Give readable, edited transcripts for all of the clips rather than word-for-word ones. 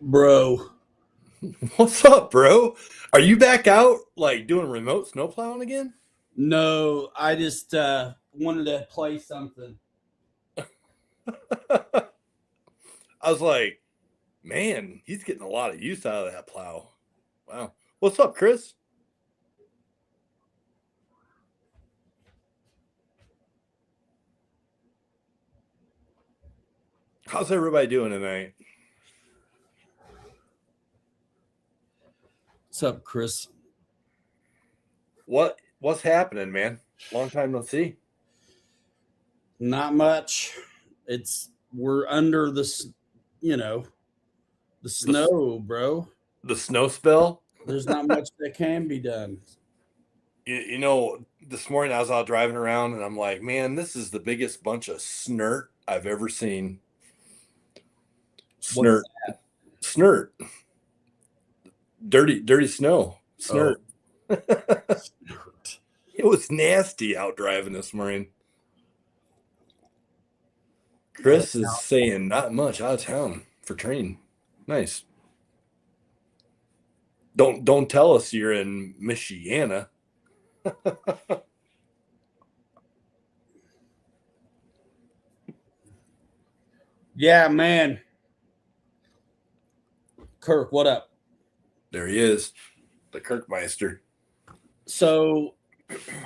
Bro, What's up, bro? Are you back out like doing remote snow plowing again? no, I just wanted to play something. I was like, man, he's getting a lot of use out of that plow. Wow. What's up, Chris? How's everybody doing tonight? What's up, Chris? What's happening, man? Long time no see. Not much. We're under the The, snow, bro. the snow spell. There's not much that can be done. This morning I was out driving around and I'm like, man, this is the biggest bunch of snert I've ever seen. What's Snert, snert, dirty snow, snert. It was nasty out driving this morning. Chris is saying not much out of town for training. Nice. Don't tell us you're in Michiana. Yeah, man. Kirk, what up? There he is, the Kirkmeister. So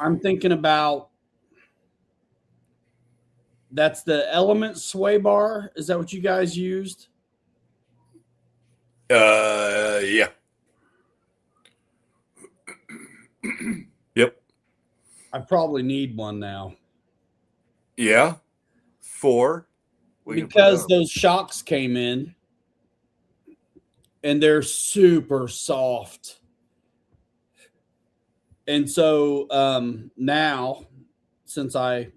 I'm thinking about that's the Element sway bar. Is that what you guys used? Yeah. Yep. I probably need one now. Yeah. Because those shocks came in and they're super soft. And so now, since I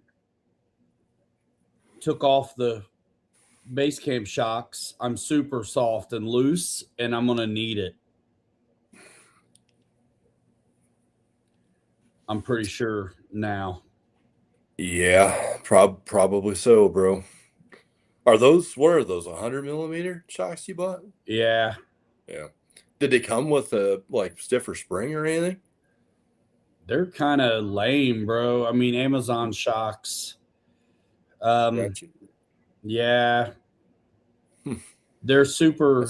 took off the base camp shocks, I'm super soft and loose, and I'm going to need it. I'm pretty sure now. Yeah, probably so, bro. What are those 100 millimeter shocks you bought? Yeah. Yeah. Did they come with a like stiffer spring or anything? They're kind of lame, bro. I mean, Amazon shocks. Gotcha. Yeah. They're super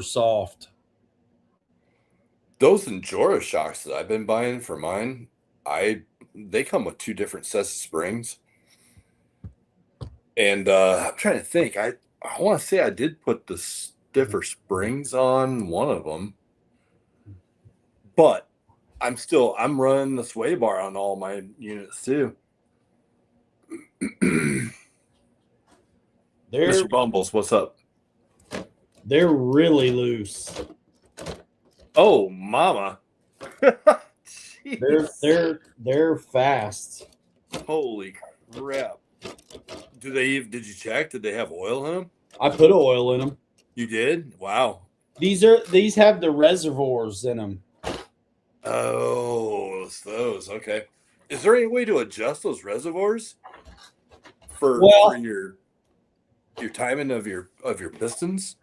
soft. Those Enjora shocks that I've been buying for mine, they come with two different sets of springs. And I'm trying to think. I want to say I did put the stiffer springs on one of them, but I'm running the sway bar on all my units too. Mr. Bumbles, what's up? They're really loose. Oh, mama. They're fast. Holy crap. Did you check? Did they have oil in them? I put oil in them. You did? Wow. These have the reservoirs in them. Oh, it's those. Okay. Is there any way to adjust those reservoirs for your timing of your pistons?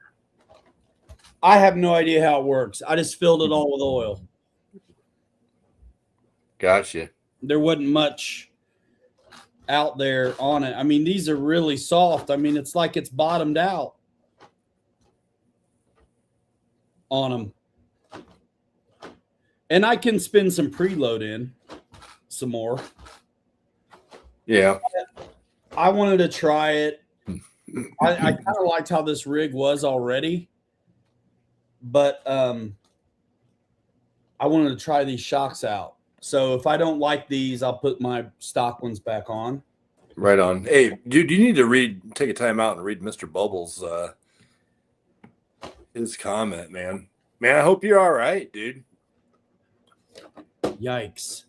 I have no idea how it works. I just filled it all with oil. Gotcha. There wasn't much out there on it. I mean, these are really soft. I mean, it's like it's bottomed out on them. And I can spin some preload in some more. Yeah. I wanted to try it. I kind of liked how this rig was already. But I wanted to try these shocks out. So if I don't like these, I'll put my stock ones back on. Right on. Hey, dude, you need to take a time out and read Mr. Bubbles' his comment, man. Man, I hope you're all right, dude. Yikes.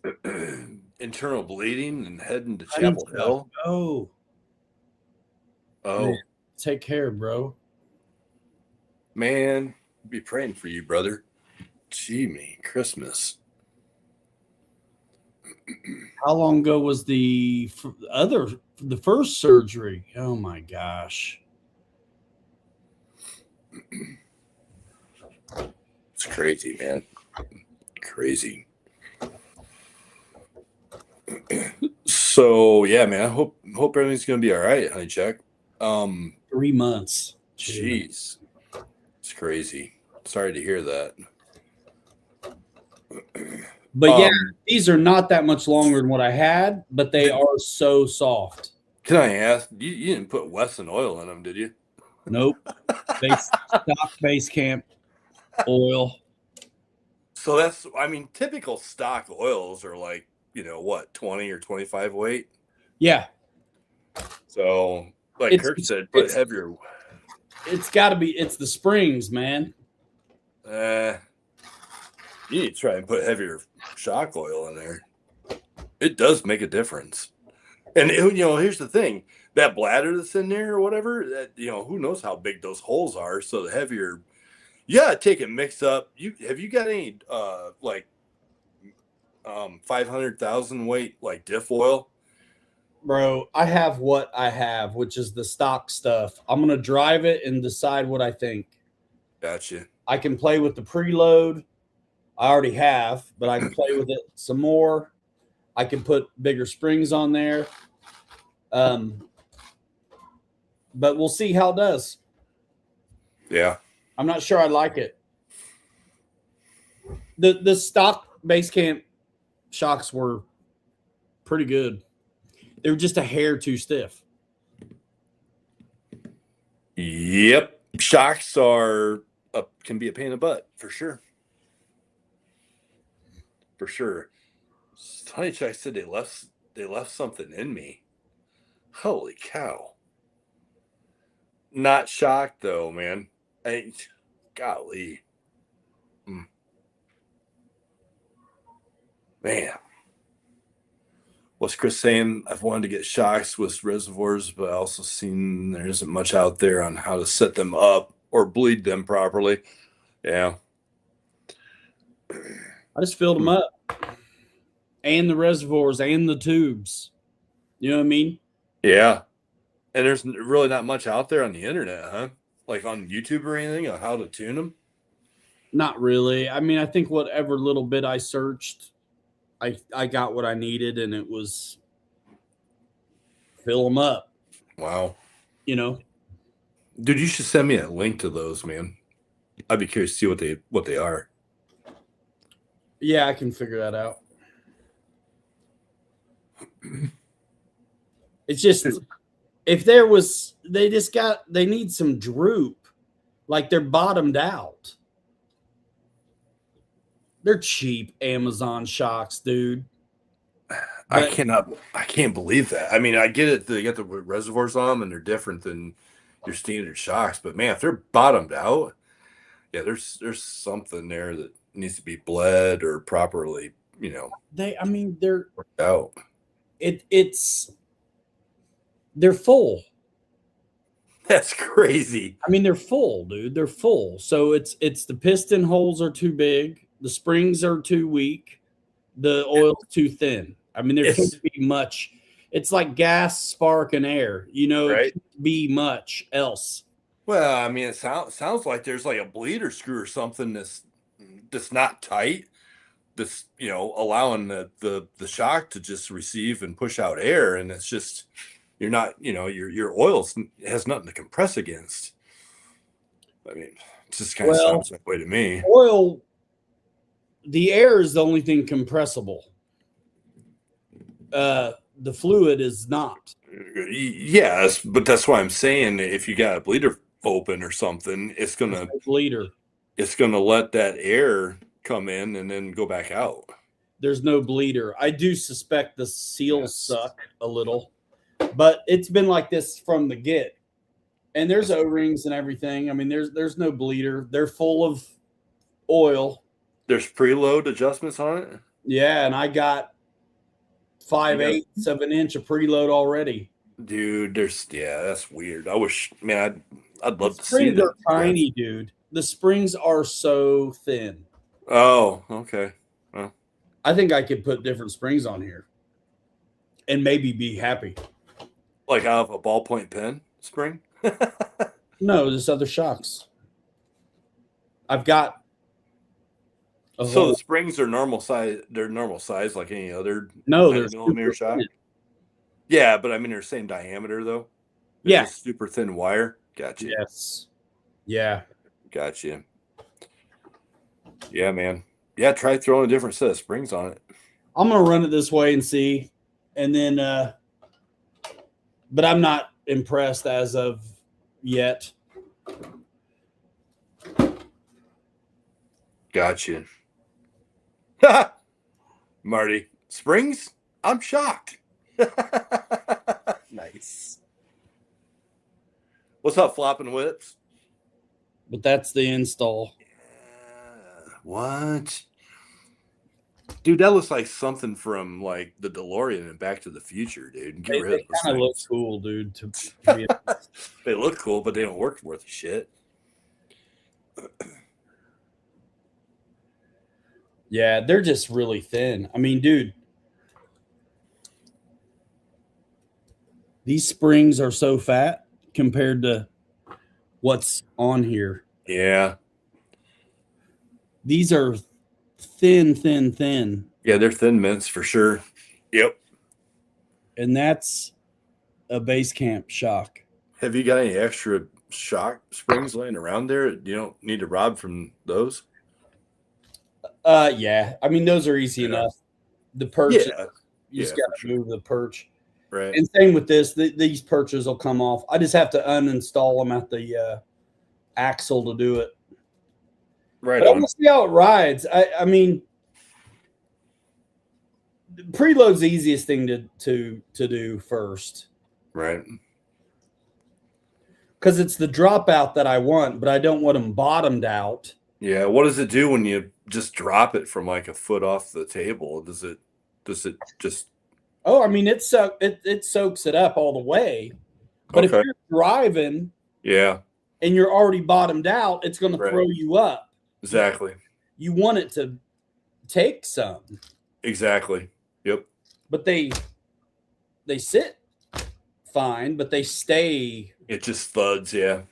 Internal bleeding and heading to Chapel Hill. Oh. Man, take care, bro. Man, be praying for you, brother. Gee, me, Christmas. How long ago was the first surgery? Oh my gosh. It's crazy, man. Crazy. So yeah, man. I hope everything's gonna be all right, honey check. 3 months. Jeez. It's crazy. Sorry to hear that. But yeah, these are not that much longer than what I had, but they are so soft. Can I ask? You didn't put Wesson oil in them, did you? Nope. Stock base camp oil. So that's, I mean, typical stock oils are like, what, 20 or 25 weight? Yeah. So, like Kirk said, put heavier. It's got to be, it's the springs, man. You need to try and put heavier shock oil in there. It does make a difference. And, here's the thing. That bladder that's in there or whatever, that, who knows how big those holes are. So the heavier, take it mixed up. Have you got any, 500,000 weight, like diff oil? Bro, I have what I have, which is the stock stuff. I'm going to drive it and decide what I think. Gotcha. I can play with the preload. I already have, but I can play with it some more. I can put bigger springs on there. But we'll see how it does. Yeah. I'm not sure I like it. The stock base camp shocks were pretty good. They were just a hair too stiff. Yep. Shocks can be a pain in the butt, for sure. For sure. Honey Check said they left something in me. Holy cow. Not shocked though, man. Golly. Man. What's Chris saying? I've wanted to get shocks with reservoirs, but I also seen there isn't much out there on how to set them up or bleed them properly. Yeah. I just filled them up. And the reservoirs and the tubes. You know what I mean? Yeah. And there's really not much out there on the internet, huh? Like on YouTube or anything on how to tune them? Not really. I mean, I think whatever little bit I searched, I got what I needed, and it was fill them up. Wow. Dude, you should send me a link to those, man. I'd be curious to see what they are. Yeah, I can figure that out. It's just if there was, they need some droop, like they're bottomed out. They're cheap Amazon shocks, dude. I can't believe that. I mean, I get it. They got the reservoirs on them and they're different than your standard shocks, but man, if they're bottomed out, yeah, there's something there that needs to be bled or properly, they're worked out. They're full. That's crazy. I mean, they're full, dude. They're full. So it's the piston holes are too big, the springs are too weak, the oil's too thin. I mean, there can't be much. It's like gas, spark, and air. Right? It can't be much else. Well, I mean, it sounds like there's like a bleeder screw or something that's not tight. That's allowing the shock to just receive and push out air, and it's just you're not your oil has nothing to compress against. I mean, it just kind of sounds that way to me. Oil, the air is the only thing compressible. The fluid is not. Yes, but that's why I'm saying if you got a bleeder open or something, it's gonna bleeder. It's gonna let that air come in and then go back out. There's no bleeder. I do suspect the seals suck a little, but it's been like this from the get. And there's O-rings and everything. I mean, there's no bleeder. They're full of oil. There's preload adjustments on it. Yeah, and I got 5/8 of an inch of preload already. Dude, that's weird. I wish, man, I'd love to see Springs are tiny, dude. The springs are so thin. Oh, okay. Well, I think I could put different springs on here and maybe be happy. Like out of a ballpoint pen spring? No, just other shocks. I've got So Oh the springs are normal size. They're normal size like any other no, they're 90 millimeter super shock. thin. Yeah, but I mean they're same diameter though. They're Yeah. just super thin wire. Gotcha. Yes. Yeah. Gotcha. Yeah, man. Yeah, try throwing a different set of springs on it. I'm gonna run it this way and see, and then. But I'm not impressed as of yet. Gotcha. Marty, springs? I'm shocked. Nice. What's up, flopping whips? But that's the install. What? Dude, that looks like something from like the DeLorean and Back to the Future, dude. Get rid of those kind of look things. cool, dude. They look cool, but they don't work worth a shit. Yeah, they're just really thin. I mean, dude, these springs are so fat compared to what's on here. Yeah. These are thin, thin, thin. Yeah, they're thin mints for sure. Yep. And that's a base camp shock. Have you got any extra shock springs laying around there? You don't need to rob from those? Yeah. I mean, those are easy enough. The perch, Yeah. you just got to move the perch. Right. And same with this, these perches will come off. I just have to uninstall them at the axle to do it. Right. But I want to see how it rides. I mean, preload's the easiest thing to do first. Right. Because it's the dropout that I want, but I don't want them bottomed out. Yeah. What does it do when you just drop it from like a foot off the table? Does it just? Oh, I mean, it soaks it up all the way. But Okay. if you're driving, Yeah. and you're already bottomed out, it's going to Right. throw you up. Exactly. You want it to take some. Exactly. Yep. But they sit fine, but they stay. It just thuds. Yeah.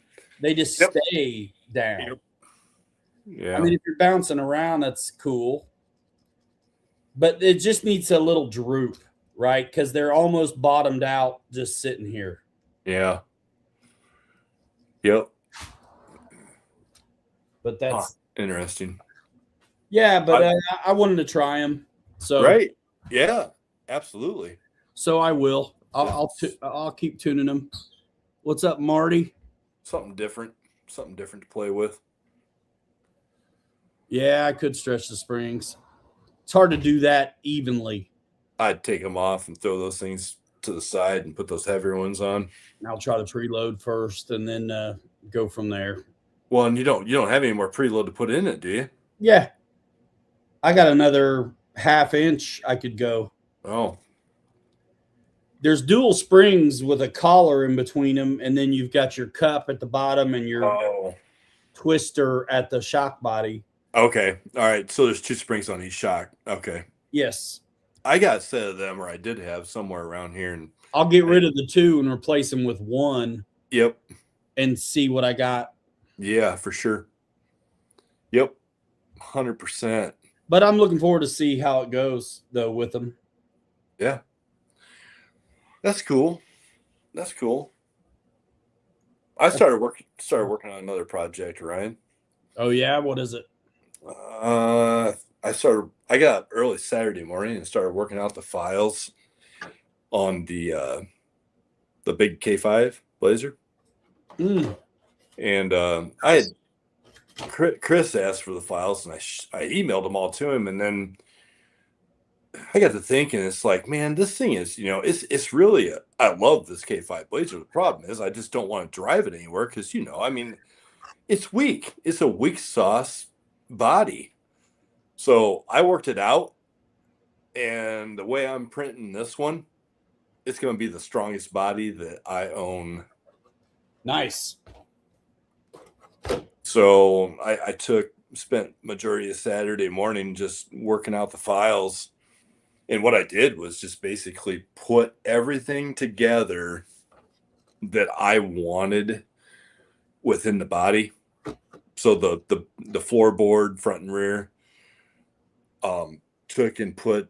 They just Yep. stay down. Yep. Yeah. I mean, if you're bouncing around, that's cool. But it just needs a little droop, right? Because they're almost bottomed out just sitting here. Yeah. Yep. But that's interesting. Yeah, but I wanted to try them. So Right. Yeah. Absolutely. So I will. I'll keep tuning them. What's up, Marty? Something different to play with. Yeah, I could stretch the springs. It's hard to do that evenly. I'd take them off and throw those things to the side and put those heavier ones on. I'll try to preload first and then go from there. Well, and you don't have any more preload to put in it, do you? Yeah. I got another ½ inch I could go. Oh. There's dual springs with a collar in between them, and then you've got your cup at the bottom and your twister at the shock body. Okay. All right. So there's 2 springs on each shock. Okay. Yes. I got a set of them, or I did have somewhere around here. And I'll get rid of the 2 and replace them with 1. Yep. And see what I got. Yeah, for sure. Yep. 100%. But I'm looking forward to see how it goes, though, with them. Yeah. That's cool. That's cool. I started working on another project, Ryan. Oh, yeah? What is it? I got up early Saturday morning and started working out the files on the big K5 Blazer. And I had Chris asked for the files, and I emailed them all to him, and then I got to thinking, it's like, man, this thing is, it's really I love this K5 Blazer. The problem is I just don't want to drive it anywhere because, I mean, it's weak. It's a weak sauce body. So I worked it out, and the way I'm printing this one, it's going to be the strongest body that I own. Nice. So I spent majority of Saturday morning just working out the files. And what I did was just basically put everything together that I wanted within the body. So the floorboard, front and rear, took and put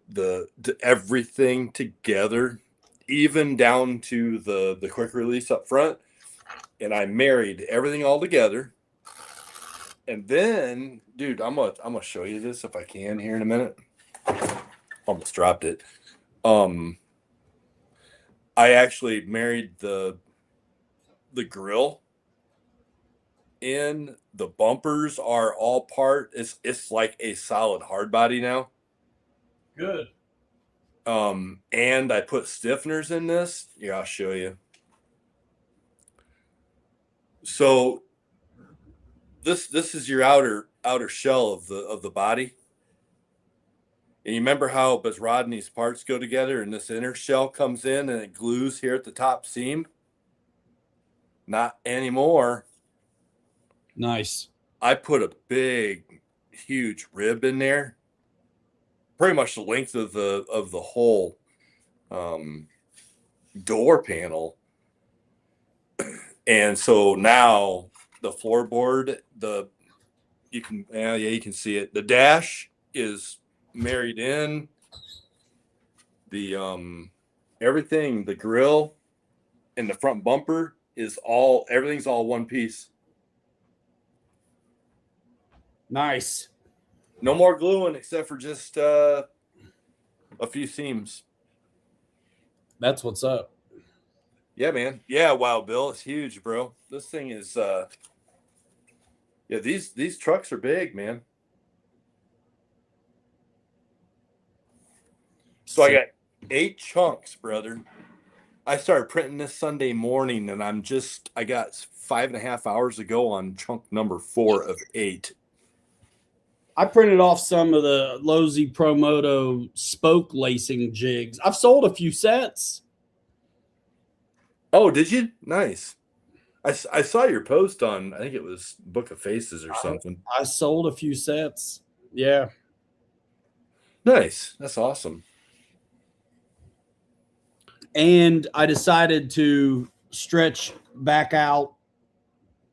everything together, even down to the quick release up front, and I married everything all together. And then, dude, I'm gonna show you this if I can here in a minute. Almost dropped it. I actually married the grill in. The bumpers are all part. It's like a solid hard body now. Good. And I put stiffeners in this. Yeah, I'll show you. So this is your outer shell of the body. And you remember how Bezrodny's parts go together and this inner shell comes in and it glues here at the top seam? Not anymore. Nice. I put a big, huge rib in there, pretty much the length of the whole door panel. And so now the floorboard, you can see it. The dash is married in. The everything, the grill and the front bumper everything's all one piece. Nice. No more gluing except for just a few seams. That's what's up. Yeah, man. Yeah, Wild Bill, it's huge, bro. This thing is these trucks are big, man. So I got 8 chunks, brother. I started printing this Sunday morning, and I got 5.5 hours to go on chunk number 4 of 8. I printed off some of the Lozi Promoto spoke lacing jigs. I've sold a few sets. Oh, did you? Nice. I saw your post on, I think it was Book of Faces or something. I sold a few sets. Yeah. Nice. That's awesome. And I decided to stretch back out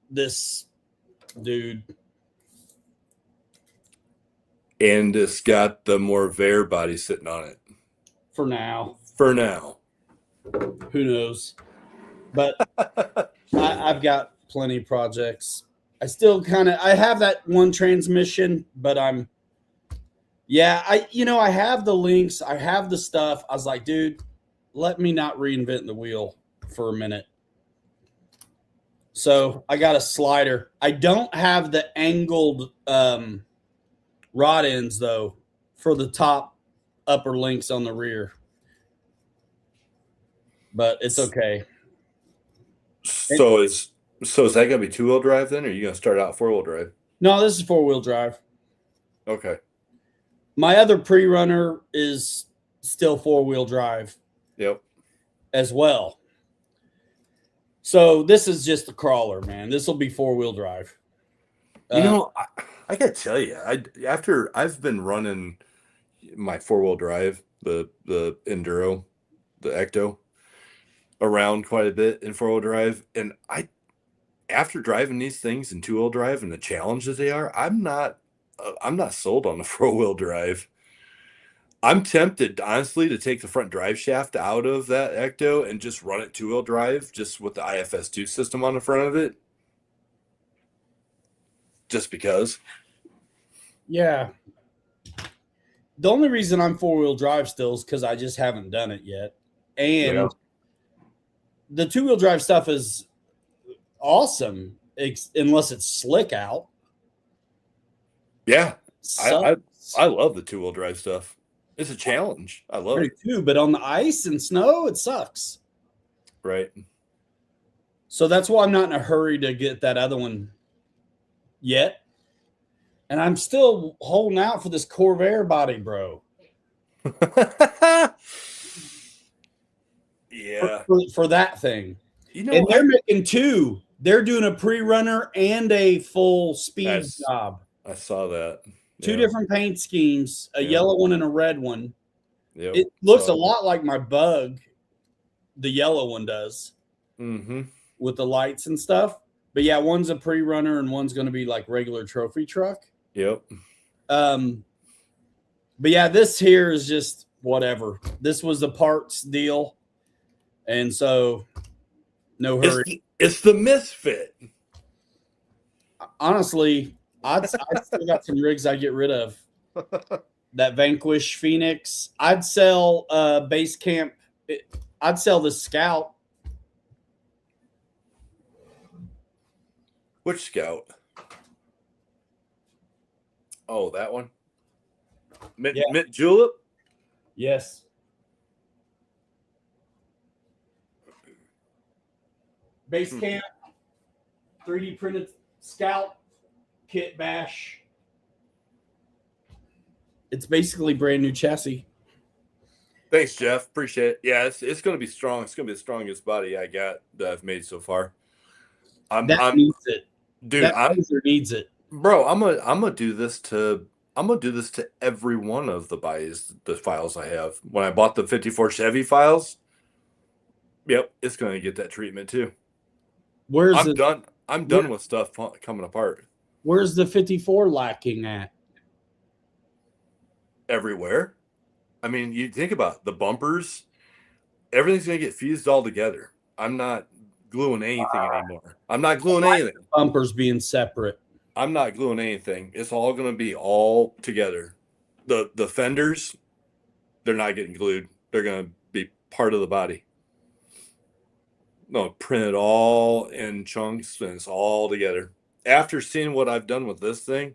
this dude. And it's got the Morvair body sitting on it. For now. Who knows? But I've got plenty of projects. I still I have that one transmission, but I have the links. I have the stuff. I was like, dude, let me not reinvent the wheel for a minute. So I got a slider. I don't have the angled rod ends though for the top upper links on the rear, but it's okay. So is that gonna be 2-wheel drive then, or are you gonna start out 4-wheel drive? No, this is 4-wheel drive. Okay. My other pre-runner is still 4-wheel drive. Yep. As well. So this is just a crawler, man. This will be 4-wheel drive. I gotta tell you, after I've been running my 4-wheel drive, the Enduro, the Ecto, around quite a bit in 4-wheel drive, and after driving these things in 2-wheel drive and the challenge that they are, I'm not sold on the 4-wheel drive. I'm tempted, honestly, to take the front drive shaft out of that Ecto and just run it 2-wheel drive, just with the IFS2 system on the front of it. Just because. Yeah. The only reason I'm 4-wheel drive still is because I just haven't done it yet. And the 2-wheel drive stuff is awesome, unless it's slick out. Yeah. I love the 2-wheel drive stuff. It's a challenge. I love it too, but on the ice and snow, it sucks. Right. So that's why I'm not in a hurry to get that other one yet. And I'm still holding out for this Corvair body, bro. Yeah. For that thing. And they're making 2. They're doing a pre-runner and a full speed job. I saw that. 2 different paint schemes, a yellow one and a red one. Yep. It looks a lot like my Bug, the yellow one does, with the lights and stuff. But yeah, one's a pre-runner and one's going to be like regular trophy truck. Yep. But yeah, this here is just whatever. This was the parts deal, and so no hurry. It's the misfit. Honestly, I still got some rigs I get rid of. That Vanquish Phoenix. I'd sell Base Camp. I'd sell the Scout. Which Scout? Oh, that one. Mint Julep. Yes. Base Camp. 3D printed Scout kit bash. It's basically brand new chassis. Thanks, Jeff. Appreciate it. Yeah, it's going to be strong. It's going to be the strongest body I got that I've made so far. That needs it, dude. That laser needs it, bro. I'm gonna do this to every one of the files I have. When I bought the 54 Chevy files, yep, it's going to get that treatment too. I'm done with stuff coming apart. Where's the 54 lacking at? Everywhere. I mean, you think about it, the bumpers, everything's going to get fused all together. I'm not gluing anything anymore. I'm not gluing anything. Bumpers being separate. I'm not gluing anything. It's all going to be all together. The fenders, they're not getting glued. They're going to be part of the body. No, print it all in chunks and it's all together. After seeing what I've done with this thing,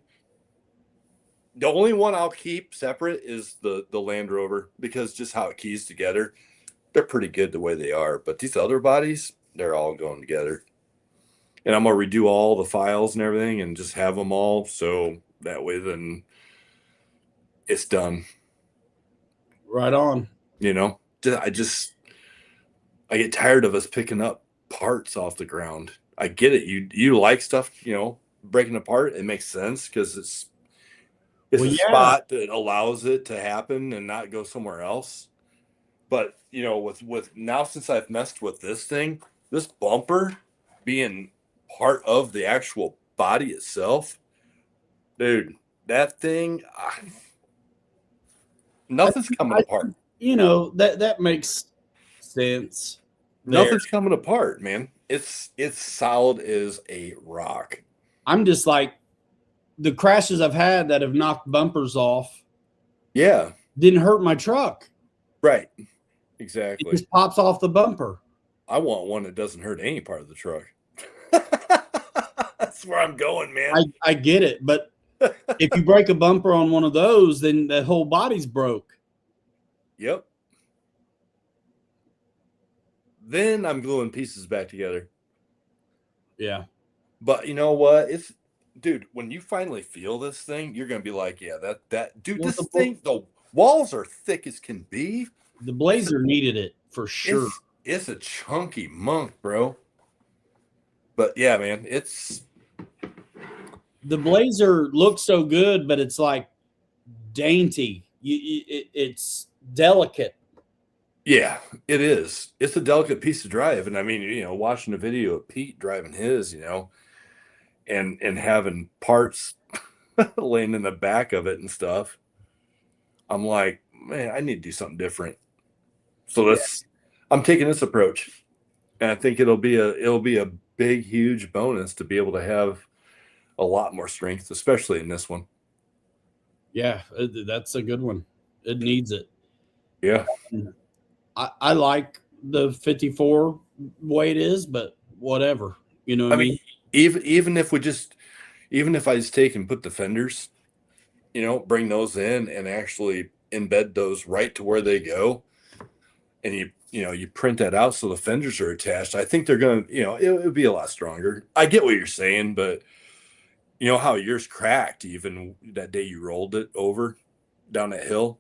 the only one I'll keep separate is the Land Rover, because just how it keys together, they're pretty good the way they are. But these other bodies, they're all going together. And I'm going to redo all the files and everything and just have them all. So that way then it's done. Right on. You know, I get tired of us picking up parts off the ground. I get it. You like stuff, breaking apart. It makes sense because it's spot that allows it to happen and not go somewhere else. But, with now, since I've messed with this thing, this bumper being part of the actual body itself, dude, that thing, nothing's coming apart. That makes sense. Nothing's coming apart, man. It's solid as a rock. I'm just like, the crashes I've had that have knocked bumpers off. Yeah. Didn't hurt my truck. Right. Exactly. It just pops off the bumper. I want one that doesn't hurt any part of the truck. That's where I'm going, man. I get it. But if you break a bumper on one of those, then the whole body's broke. Yep. Then I'm gluing pieces back together. Yeah. But you know what? Dude, when you finally feel this thing, you're going to be like, yeah, this thing, the walls are thick as can be. The Blazer needed it for sure. It's a chunky monk, bro. But yeah, man, the Blazer looks so good, but it's like dainty. It's delicate. Yeah, it is. It's a delicate piece to drive. And I mean, watching a video of Pete driving his, and having parts laying in the back of it and stuff, I'm like, man, I need to do something different. So I'm taking this approach, and I think it'll be a big, huge bonus to be able to have a lot more strength, especially in this one. Yeah, that's a good one. It needs it. Yeah. I like the 54 way it is, but whatever. You know what I mean? Even if I just take and put the fenders, bring those in and actually embed those right to where they go, and you print that out so the fenders are attached, I think they're going to, it would be a lot stronger. I get what you're saying, but how yours cracked even that day you rolled it over down that hill,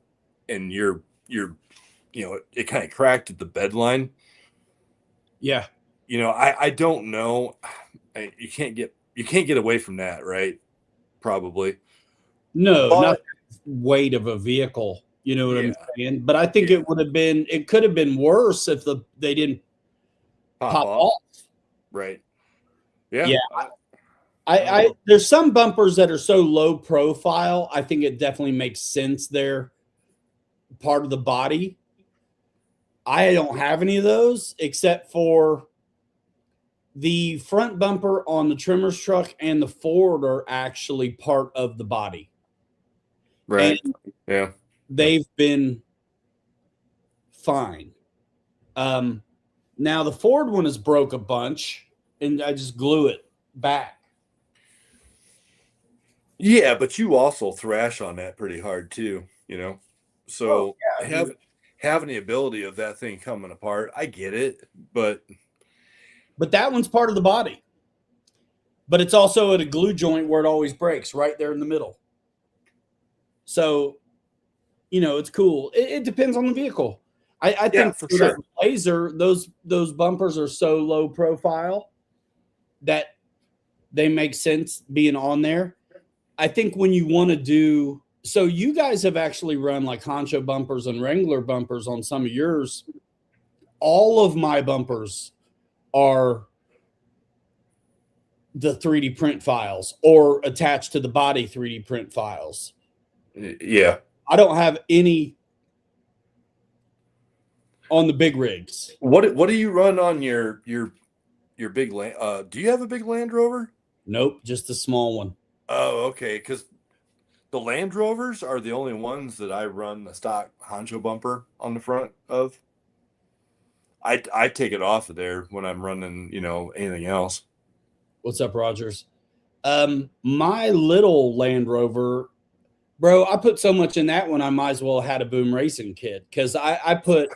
and it kind of cracked at the bed line. Yeah. I don't know. You can't get away from that, right? Probably. No, not the weight of a vehicle. You know what I'm saying? But I think it could have been worse if they didn't pop off. Right. Yeah. Yeah. I there's some bumpers that are so low profile. I think it definitely makes sense there part of the body. I don't have any of those except for the front bumper on the trimmer's truck and the Ford are actually part of the body. Right. And yeah. They've been fine. Now the Ford one is broke a bunch and I just glue it back. Yeah, but you also thrash on that pretty hard too, you know. So having the ability of that thing coming apart, I get it, but that one's part of the body. But it's also at a glue joint where it always breaks, right there in the middle. So, it's cool. It depends on the vehicle. I think for sure. Blazer, those bumpers are so low profile that they make sense being on there. I think when you want to do so, you guys have actually run like Honcho bumpers and Wrangler bumpers on some of yours. All of my bumpers are the 3D print files or attached to the body 3D print files. Yeah. I don't have any on the big rigs. What do you run on your big land? Do you have a big Land Rover? Nope, just a small one. Oh, okay. Because the Land Rovers are the only ones that I run the stock Honcho bumper on the front of. I take it off of there when I'm running, anything else. What's up, Rogers? My little Land Rover, bro, I put so much in that one, I might as well have had a Boom Racing kit because I put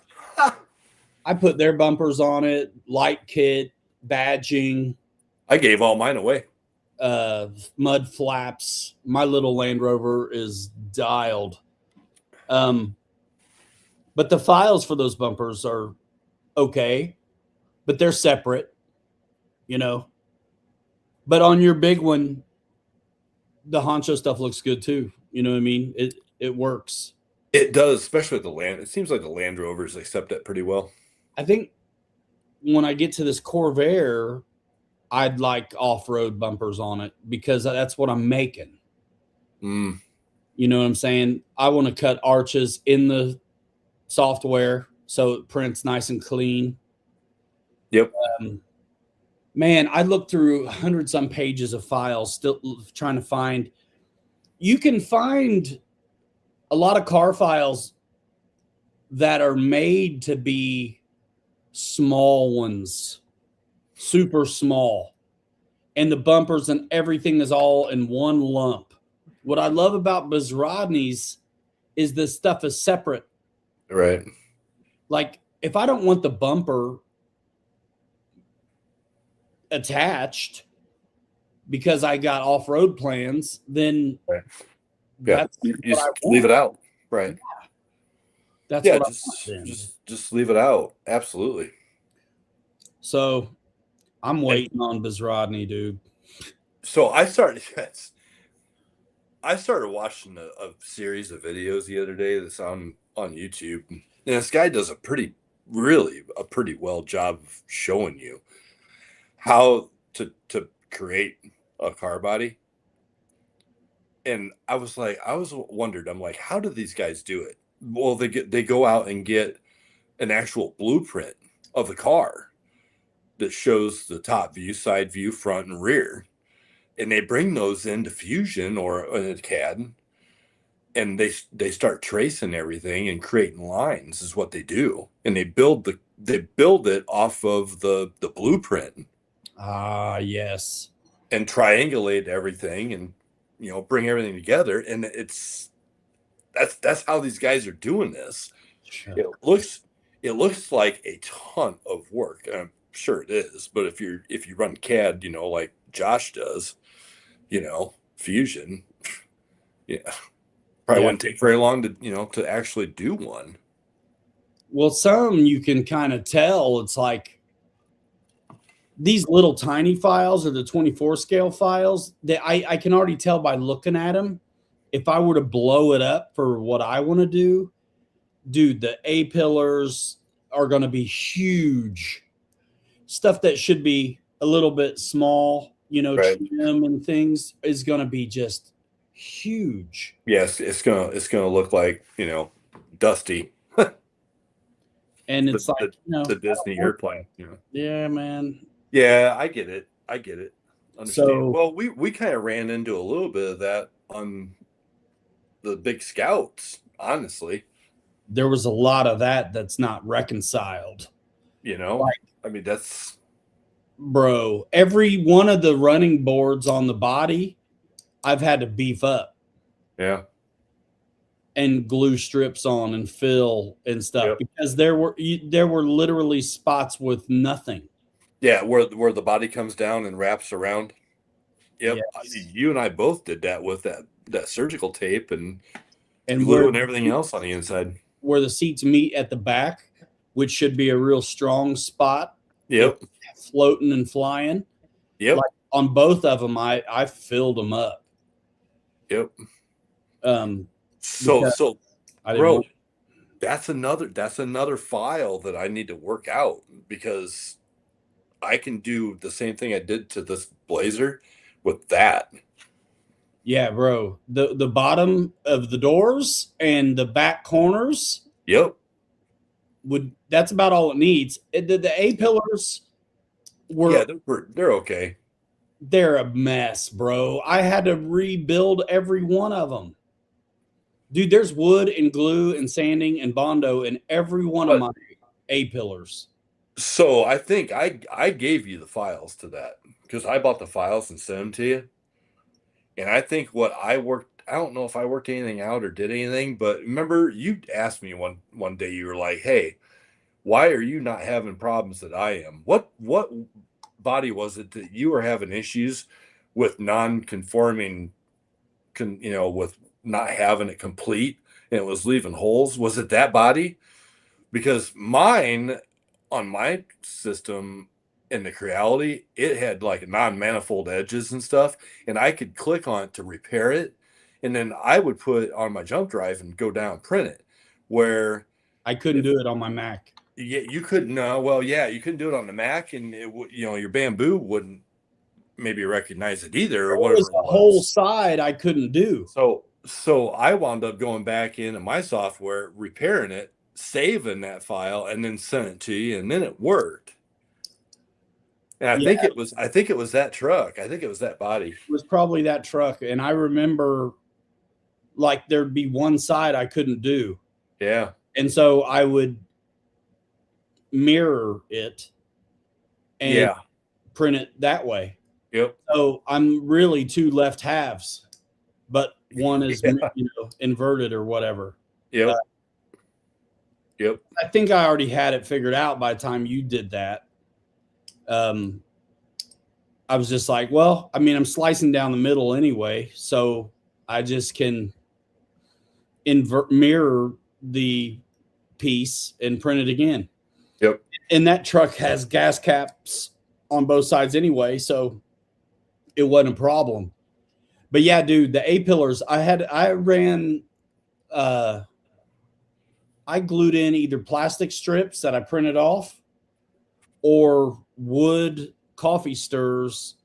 their bumpers on it, light kit, badging. I gave all mine away. Mud flaps. My little Land Rover is dialed. But the files for those bumpers are okay, but they're separate, But on your big one, the Honcho stuff looks good too. You know what I mean? It works. It does, especially with the Land. It seems like the Land Rovers accept it pretty well. I think when I get to this Corvair, I'd like off-road bumpers on it because that's what I'm making. Mm. You know what I'm saying? I want to cut arches in the software so it prints nice and clean. Yep. Man, I looked through 100-some pages of files still trying to find. You can find a lot of car files that are made to be small ones, super small. And the bumpers and everything is all in one lump. What I love about Bizrodny's is this stuff is separate. Right. Like, if I don't want the bumper attached because I got off-road plans, then that's you just leave it out. Right. Yeah. That's what just leave it out. Absolutely. So I'm waiting on Bizrodny, dude. So I started watching a series of videos the other day that's on YouTube. And this guy does a pretty well job of showing you how to create a car body. And I wondered, I'm like, how do these guys do it? Well, they go out and get an actual blueprint of the car that shows the top view, side view, front and rear. And they bring those into Fusion or in a CAD, and they start tracing everything and creating lines is what they do. And they build it off of the blueprint. Ah, yes. And triangulate everything and bring everything together. And that's how these guys are doing this. Sure. It looks like a ton of work. I'm sure it is, but if you run CAD, like Josh does, Fusion, probably wouldn't take very long to actually do one. Well, some you can kind of tell it's like these little tiny files are the 24 scale files that I can already tell by looking at them. If I were to blow it up for what I want to do, dude, the A pillars are going to be huge. Stuff that should be a little bit small, right. Trim and things is going to be just huge. Yes, it's gonna look like dusty. And it's like, the Disney airplane. Yeah, man. Yeah, I get it. Understand. So, Well, we kind of ran into a little bit of that on the big Scouts, honestly. there was a lot of that's not reconciled. I mean, that's Bro, every one of the running boards on the body, I've had to beef up. Yeah. And glue strips on and fill and stuff because there were literally spots with nothing. Yeah, where the body comes down and wraps around. Yep. Yes. You and I both did that with that surgical tape and And glue and everything else on the inside. Where the seats meet at the back, which should be a real strong spot. Yep. Floating and flying. Yep. Like on both of them, I filled them up. Yep. So bro, that's another file that I need to work out because I can do the same thing I did to this Blazer with that. Yeah, bro. The bottom of the doors and the back corners. Yep. That's about all it needs. The A-pillars were they're okay. They're a mess, bro. I had to rebuild every one of them. Dude, there's wood and glue and sanding and Bondo in every one of my A-pillars. So I think I gave you the files to that because I bought the files and sent them to you. And I think I don't know if I worked anything out or did anything, but remember you asked me one day, you were like, hey, why are you not having problems that I am? What body was it that you were having issues with non-conforming, with not having it complete and it was leaving holes? Was it that body? Because mine on my system in the Creality, it had like non-manifold edges and stuff, and I could click on it to repair it, and then I would put it on my jump drive and go down and print it. Where I couldn't do it on my Mac. Yeah, you couldn't. You couldn't do it on the Mac, and your Bamboo wouldn't maybe recognize it either, or whatever. The whole side I couldn't do. So I wound up going back into my software, repairing it, saving that file, and then sent it to you, and then it worked. And I think it was that truck. I think it was that body. It was probably that truck, and I remember like there'd be one side I couldn't do. Yeah. And so I would mirror it and print it that way. Yep. So I'm really two left halves, but one is inverted or whatever. Yep. Yep. I think I already had it figured out by the time you did that. I was just like, well, I mean, I'm slicing down the middle anyway, so I just can mirror the piece and print it again. Yep. And that truck has gas caps on both sides anyway, so it wasn't a problem. But yeah, dude, the A-pillars, I glued in either plastic strips that I printed off or wood coffee stirs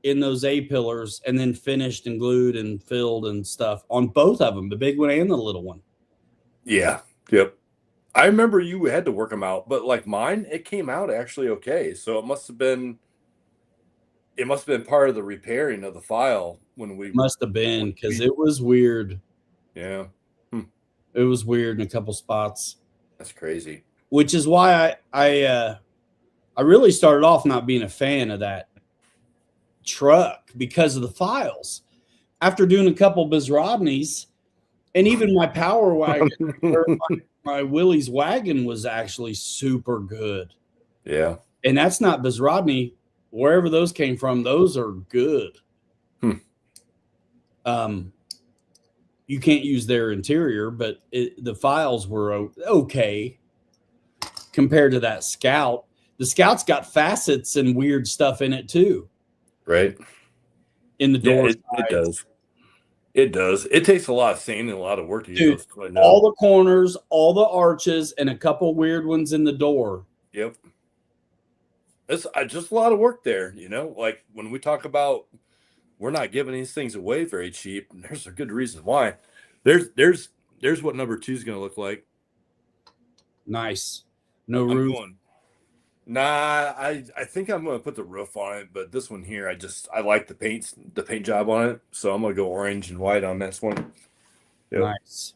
in those A-pillars and then finished and glued and filled and stuff on both of them, the big one and the little one. Yeah. Yep. I remember you had to work them out, but like mine, it came out actually okay. So it must have been part of the repairing of the file when we must have been, because it was weird. Yeah. It was weird in a couple spots. That's crazy. Which is why I really started off not being a fan of that truck because of the files. After doing a couple Bizrodneys and even my Power Wagon, my Willie's wagon was actually super good. Yeah. And that's not Bizrodney. Wherever those came from, those are good. You can't use their interior, but the files were okay compared to that Scout. The Scout's got facets and weird stuff in it too. Right. In the door. It does. It does. It takes a lot of sanding and a lot of work to get those cleaned up. All the corners, all the arches, and a couple weird ones in the door. Yep. It's just a lot of work there, like when we talk about we're not giving these things away very cheap, and there's a good reason why. There's what number 2 is going to look like. Nice. No I'm roof. going. Nah, I think I'm gonna put the roof on it, but this one here, I like the paint job on it, so I'm gonna go orange and white on this one. Yep. Nice.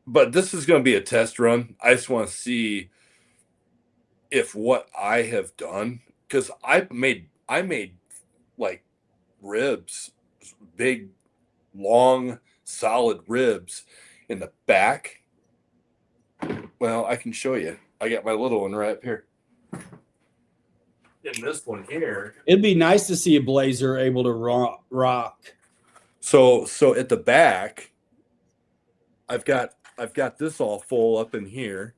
But this is gonna be a test run. I just want to see if what I have done, because I made like ribs, big, long, solid ribs in the back. Well, I can show you. I got my little one right up here. In this one here. It'd be nice to see a Blazer able to rock. So at the back, I've got this all full up in here,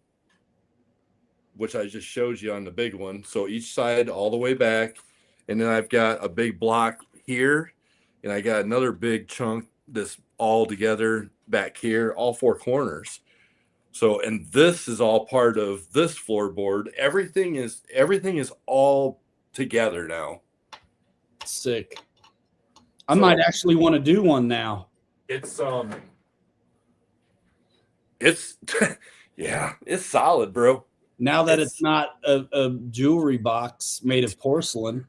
which I just showed you on the big one. So each side all the way back, and then I've got a big block here, and I got another big chunk that's all together back here, all four corners. So, and this is all part of this floorboard. Everything is all together now. Sick. I might actually want to do one now. It's yeah, it's solid, bro. Now that it's not a jewelry box made of porcelain.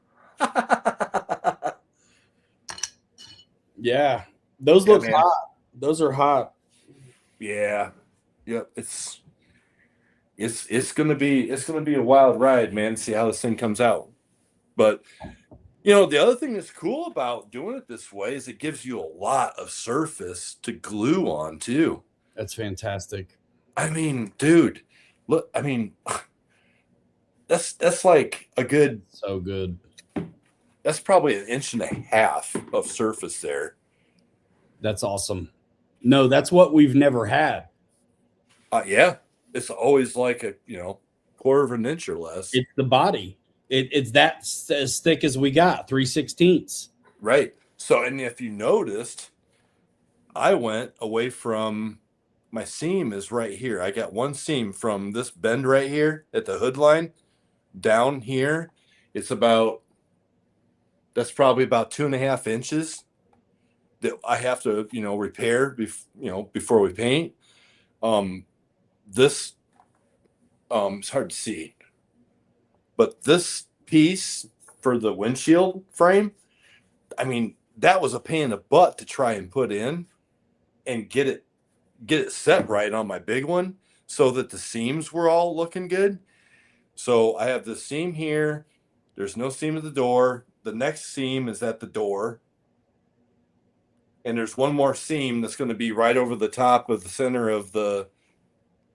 Yeah. Those look hot. Those are hot. Yeah. Yep. It's gonna be a wild ride, man. See how this thing comes out. But the other thing that's cool about doing it this way is it gives you a lot of surface to glue on too. That's fantastic. I mean, dude, look, I mean, that's like a good. So good. That's probably 1.5 inches of surface there. That's awesome. No, that's what we've never had. Yeah, it's always like a 1/4 of an inch or less. It's the body. It's that as thick as we got, 3/16. Right. So, and if you noticed, I went away from my seam is right here. I got one seam from this bend right here at the hood line down here. That's probably about 2.5 inches that I have to, repair before we paint. This, it's hard to see, but this piece for the windshield frame, I mean, that was a pain in the butt to try and put in and get it set right on my big one so that the seams were all looking good. So I have the seam here. There's no seam at the door. The next seam is at the door. And there's one more seam that's going to be right over the top of the center of the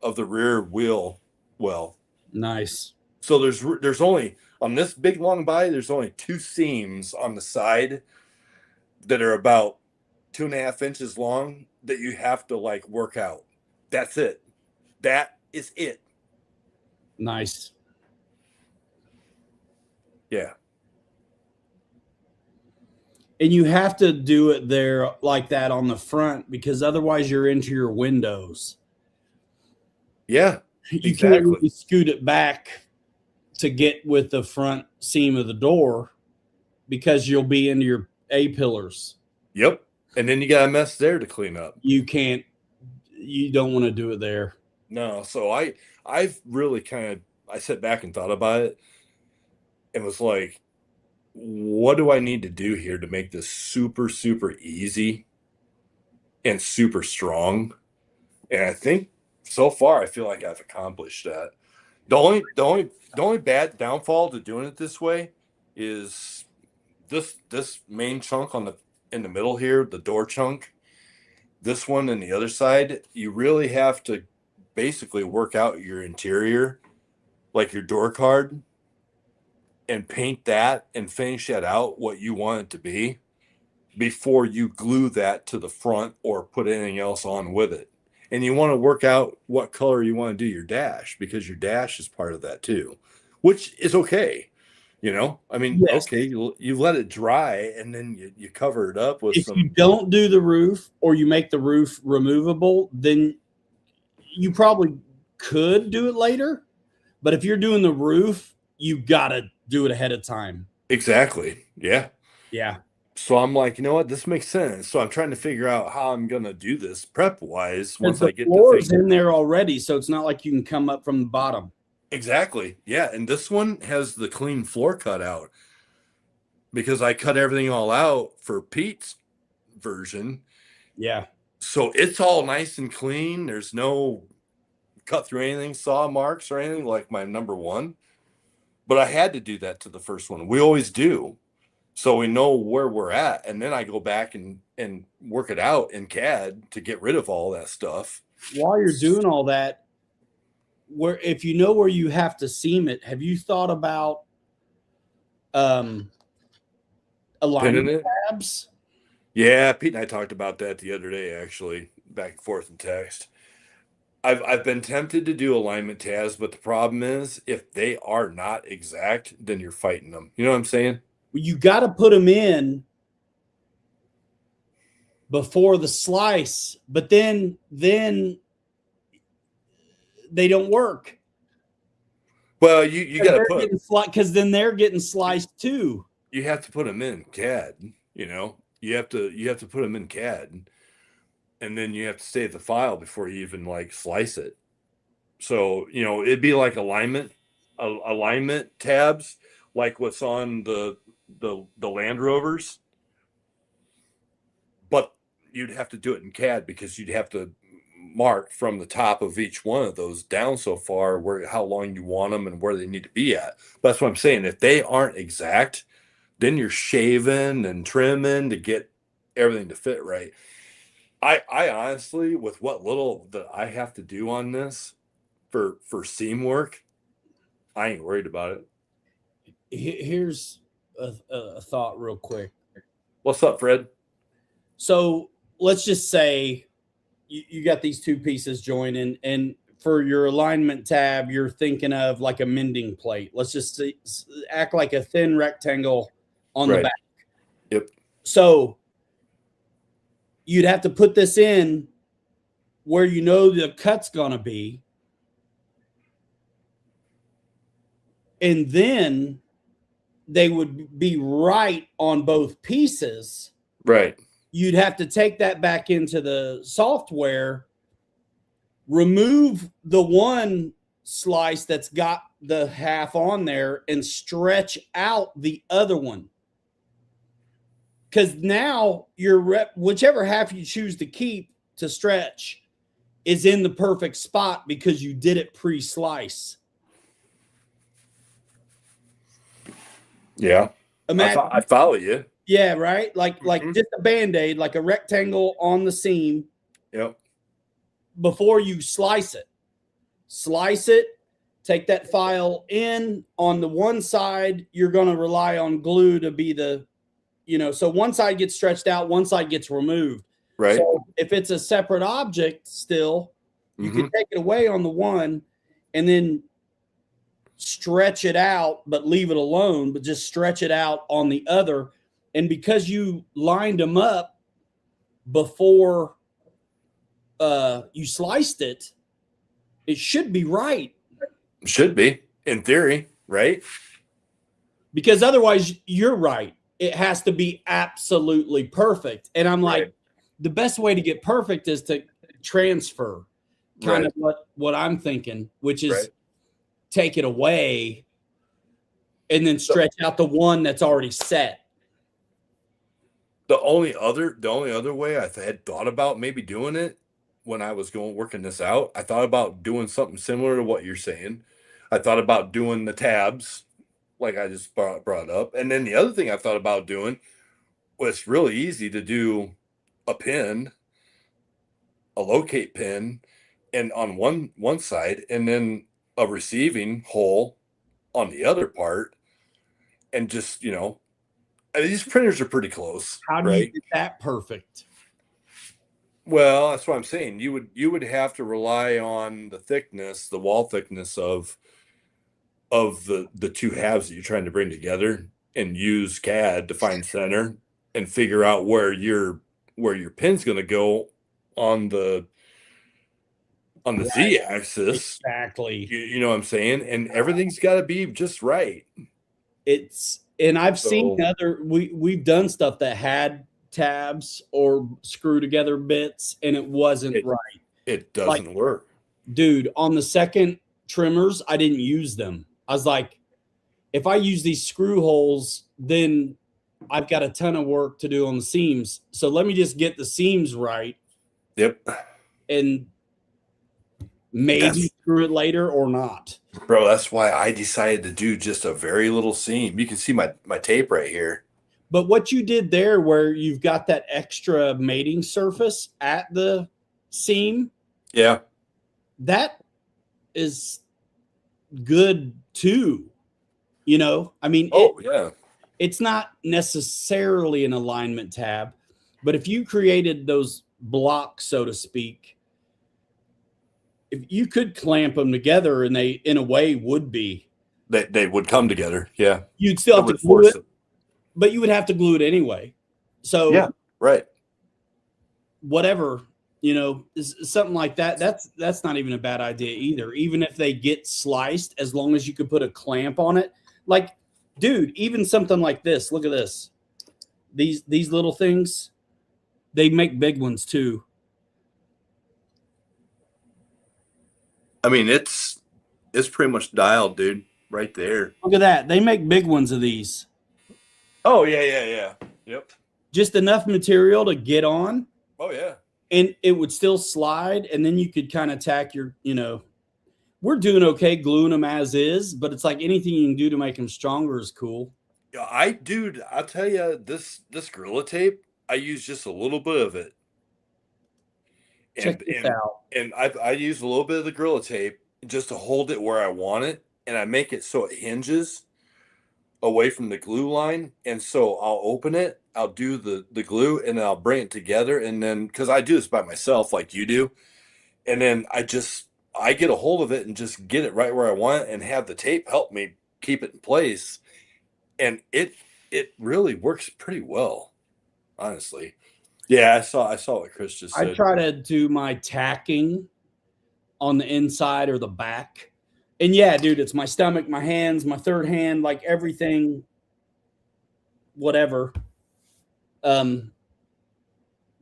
rear wheel well. Nice. So there's only on this big long body, there's only 2 seams on the side that are about 2.5 inches long that you have to like work out. That's it. That is it. Nice. Yeah. And you have to do it there like that on the front because otherwise you're into your windows. Yeah. You can't really scoot it back to get with the front seam of the door because you'll be into your A-pillars. Yep. And then you got a mess there to clean up. You don't want to do it there. No. So I've really I sat back and thought about it and was like, what do I need to do here to make this super, super easy and super strong? And I think so far, I feel like I've accomplished that. The only bad downfall to doing it this way is this main chunk in the middle here, the door chunk. This one and the other side, you really have to basically work out your interior, like your door card, and paint that and finish that out what you want it to be before you glue that to the front or put anything else on with it. And you want to work out what color you want to do your dash because your dash is part of that too, which is okay. I mean, yes. Okay, you let it dry and then you cover it up with if you don't do the roof or you make the roof removable, then you probably could do it later. But if you're doing the roof, you got to do it ahead of time. Exactly. Yeah. Yeah. So I'm like, you know what, this makes sense. So I'm trying to figure out how I'm gonna do this prep wise Because once the I get the floor's thing. in there already, so it's not like you can come up from the bottom. Exactly. Yeah. And this one has the clean floor cut out because I cut everything all out for Pete's version. Yeah. So it's all nice and clean. There's no cut through anything, saw marks or anything like my number one. But I had to do that to the first one. We always do. So we know where we're at. And then I go back and work it out in CAD to get rid of all that stuff. While you're doing all that, where if you know where you have to seam it, have you thought about um Pinning alignment it. tabs? Yeah, Pete and I talked about that the other day, actually, back and forth in text. I've been tempted to do alignment tabs, but the problem is if they are not exact, then you're fighting them. You know what I'm saying? You got to put them in before the slice, but then they don't work. Well, you got to put because then they're getting sliced too. you have to put them in CAD. You know, you have to put them in CAD, and then you have to save the file before you even like slice it. So you know, it'd be like alignment tabs, like what's on the Land Rovers, but you'd have to do it in CAD because you'd have to mark from the top of each one of those down so far where how long you want them and where they need to be at. That's what I'm saying. If they aren't exact, then you're shaving and trimming to get everything to fit right. I honestly, with what little that I have to do on this for seam work, I ain't worried about it. Here's a thought real quick. What's up, Fred? So let's just say you got these two pieces joining, and for your alignment tab, you're thinking of like a mending plate. Let's just act like a thin rectangle on the back. Yep. So you'd have to put this in where you know the cut's going to be. And then they would be right on both pieces. Right. You'd have to take that back into the software, remove the one slice that's got the half on there, and stretch out the other one. Because now your whichever half you choose to keep to stretch is in the perfect spot because you did it pre-slice. Yeah. Imagine, I follow you. yeah, right? Like just a Band-Aid, like a rectangle on the seam. Yep. Before you slice it. Slice it, take that file in. On the one side, you're going to rely on glue to be the, so one side gets stretched out, one side gets removed. Right. So if it's a separate object still, you can take it away on the one and then stretch it out, but leave it alone, but just stretch it out on the other. And because you lined them up before you sliced it, it should be right. Should be, in theory, right? Because otherwise, you're right. It has to be absolutely perfect. And I'm like, the best way to get perfect is to transfer, kind of what I'm thinking, which is take it away and then stretch out the one that's already set. The only other way I had thought about maybe doing it when I was working this out, I thought about doing something similar to what you're saying. I thought about doing the tabs like I just brought up. And then the other thing I thought about doing was really easy to do a pin, a locate pin, and on one side, and then a receiving hole on the other part, and just these printers are pretty close. How do you get that perfect? Well, that's what I'm saying. You would have to rely on the thickness, the wall thickness of the two halves that you're trying to bring together, and use CAD to find center and figure out where your pin's going to go on the Z axis. Exactly. You know what I'm saying? And everything's got to be just right. It's And I've seen So we've done stuff that had tabs or screw together bits and it wasn't right. it Like, doesn't work. dude, on the second trimmers, I didn't use them. I was like, if I use these screw holes, then I've got a ton of work to do on the seams. So let me just get the seams right Yep. and maybe screw it later or not. Bro, that's why I decided to do just a very little seam. You can see my tape right here. But what you did there, where you've got that extra mating surface at the seam, Yeah. that is good too. You know, I mean, Yeah. it's not necessarily an alignment tab, but if you created those blocks, so to speak, if you could clamp them together and they, in a way, would be. They would come together. Yeah. You'd still have to glue it, but you would have to glue it anyway. So, yeah, right. Whatever, you know, something like that. That's not even a bad idea either. Even if they get sliced, as long as you could put a clamp on it. Like, dude, even something like this. Look at this. These little things, they make big ones too. I mean, it's pretty much dialed, dude, right there. Look at that. They make big ones of these. Oh, yeah. Yep. Just enough material to get on. Oh, yeah. And it would still slide, and then you could kind of tack your, you know, we're doing okay gluing them as is, but it's like anything you can do to make them stronger is cool. Yeah, I'll tell you, this Gorilla Tape, I use just a little bit of it. Check this out. And I use a little bit of the Gorilla Tape just to hold it where I want it, and I make it so it hinges away from the glue line. And so I'll open it, I'll do the glue, and then I'll bring it together. And then, because I do this by myself like you do, and then I get a hold of it and just get it right where I want it and have the tape help me keep it in place. And it really works pretty well, honestly. Yeah, I saw what Chris just said. I try to do my tacking on the inside or the back. And yeah, dude, it's my stomach, my hands, my third hand, like everything, whatever, to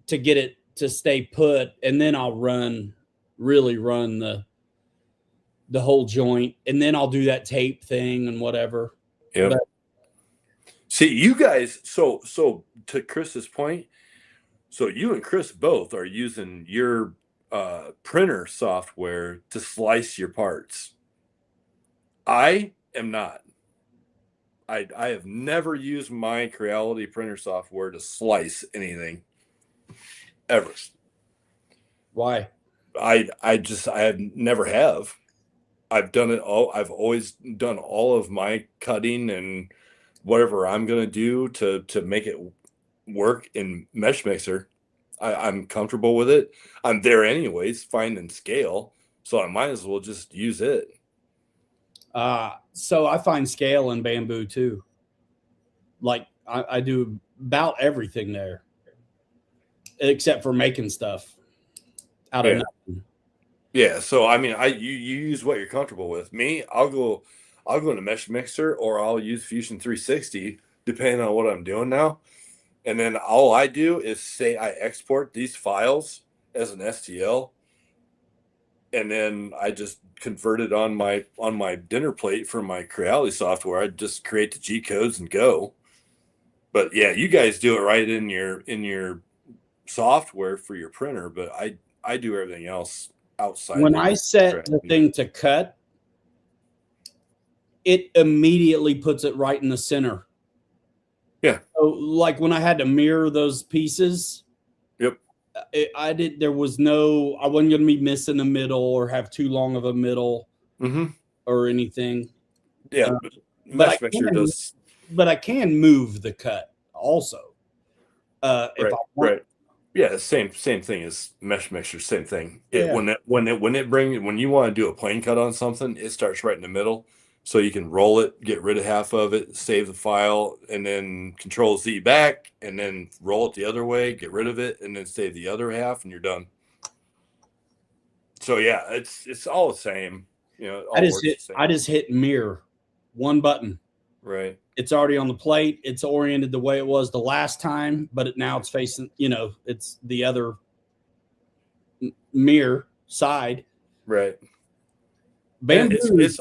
get it to stay put. And then I'll really run the whole joint. And then I'll do that tape thing and whatever. Yeah. See, you guys, so to Chris's point, so you and Chris both are using your printer software to slice your parts. I am not. I have never used my Creality printer software to slice anything ever. Why? I have never have. I've done it all. I've always done all of my cutting and whatever I'm gonna do to make it work in Mesh Mixer. I'm comfortable with it. I'm there anyways, finding scale, so I might as well just use it. So I find scale in Bamboo too. Like I do about everything there, except for making stuff out of nothing. Yeah. So I mean, you use what you're comfortable with. Me, I'll go into Mesh Mixer or I'll use Fusion 360 depending on what I'm doing now. And then all I do is say I export these files as an STL, and then I just convert it on my dinner plate for my Creality software. I just create the G codes and go. But yeah, you guys do it right in your software for your printer, but I do everything else outside. When I set the thing to cut, it immediately puts it right in the center. Yeah. So like when I had to mirror those pieces, yep. I wasn't going to be missing a middle or have too long of a middle or anything. Yeah. But I can move the cut also. Right. Yeah, same thing as Mesh Mixer, same thing. When you want to do a plane cut on something, it starts right in the middle. So you can roll it, get rid of half of it, save the file, and then Control Z back, and then roll it the other way, get rid of it, and then save the other half, and you're done. So yeah, it's all the same. You know, I just hit mirror, one button. Right. It's already on the plate. It's oriented the way it was the last time, but now it's facing, it's the other mirror side. Right. Bamboo. It's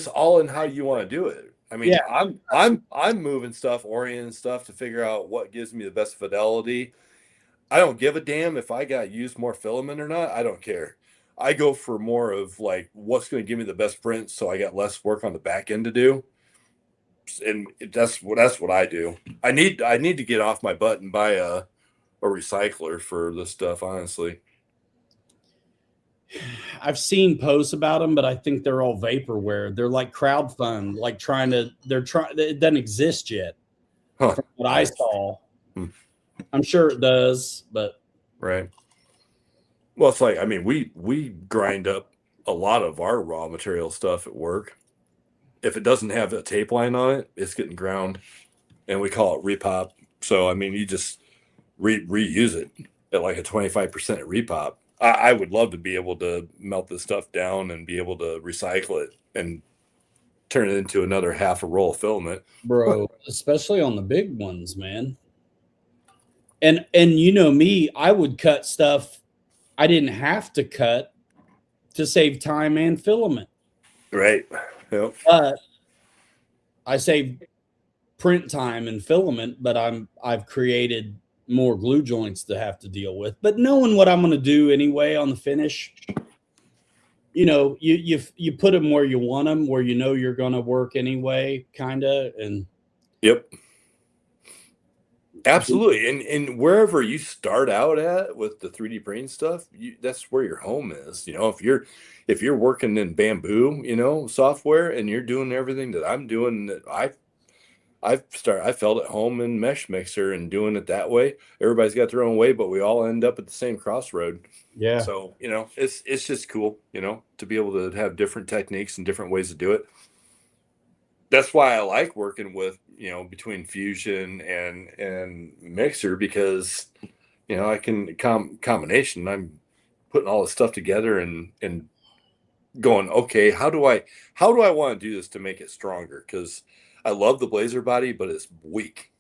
all in how you want to do it. I mean, Yeah. I'm moving stuff, orienting stuff to figure out what gives me the best fidelity. I don't give a damn if I got used more filament or not. I don't care. I go for more of like what's going to give me the best print, so I got less work on the back end to do. And that's what I do. I need to get off my butt and buy a recycler for this stuff. Honestly, I've seen posts about them, but I think they're all vaporware. They're like crowdfund, like it doesn't exist yet. huh? From what I saw, I'm sure it does, but Right. Well, it's like, I mean, we grind up a lot of our raw material stuff at work. If it doesn't have a tape line on it, it's getting ground, and we call it repop. So I mean, you just reuse it at like a 25% repop. I would love to be able to melt this stuff down and be able to recycle it and turn it into another half a roll of filament. bro, especially on the big ones, man. And you know me, I would cut stuff I didn't have to cut to save time and filament. Right. Yep. But I save print time and filament, but I've created more glue joints to have to deal with. But knowing what I'm going to do anyway on the finish, you put them where you want them, where you know you're going to work anyway, kind of. And yep. Absolutely. And wherever you start out at with the 3D printing stuff, that's where your home is. If you're working in Bamboo, software, and you're doing everything that I'm doing, that I felt at home in Mesh Mixer and doing it that way. Everybody's got their own way, but we all end up at the same crossroad. yeah. So, it's just cool, to be able to have different techniques and different ways to do it. That's why I like working with, between Fusion and Mixer, because, I can combination. I'm putting all this stuff together and going, okay, how do I want to do this to make it stronger? Because I love the Blazer body, but it's weak.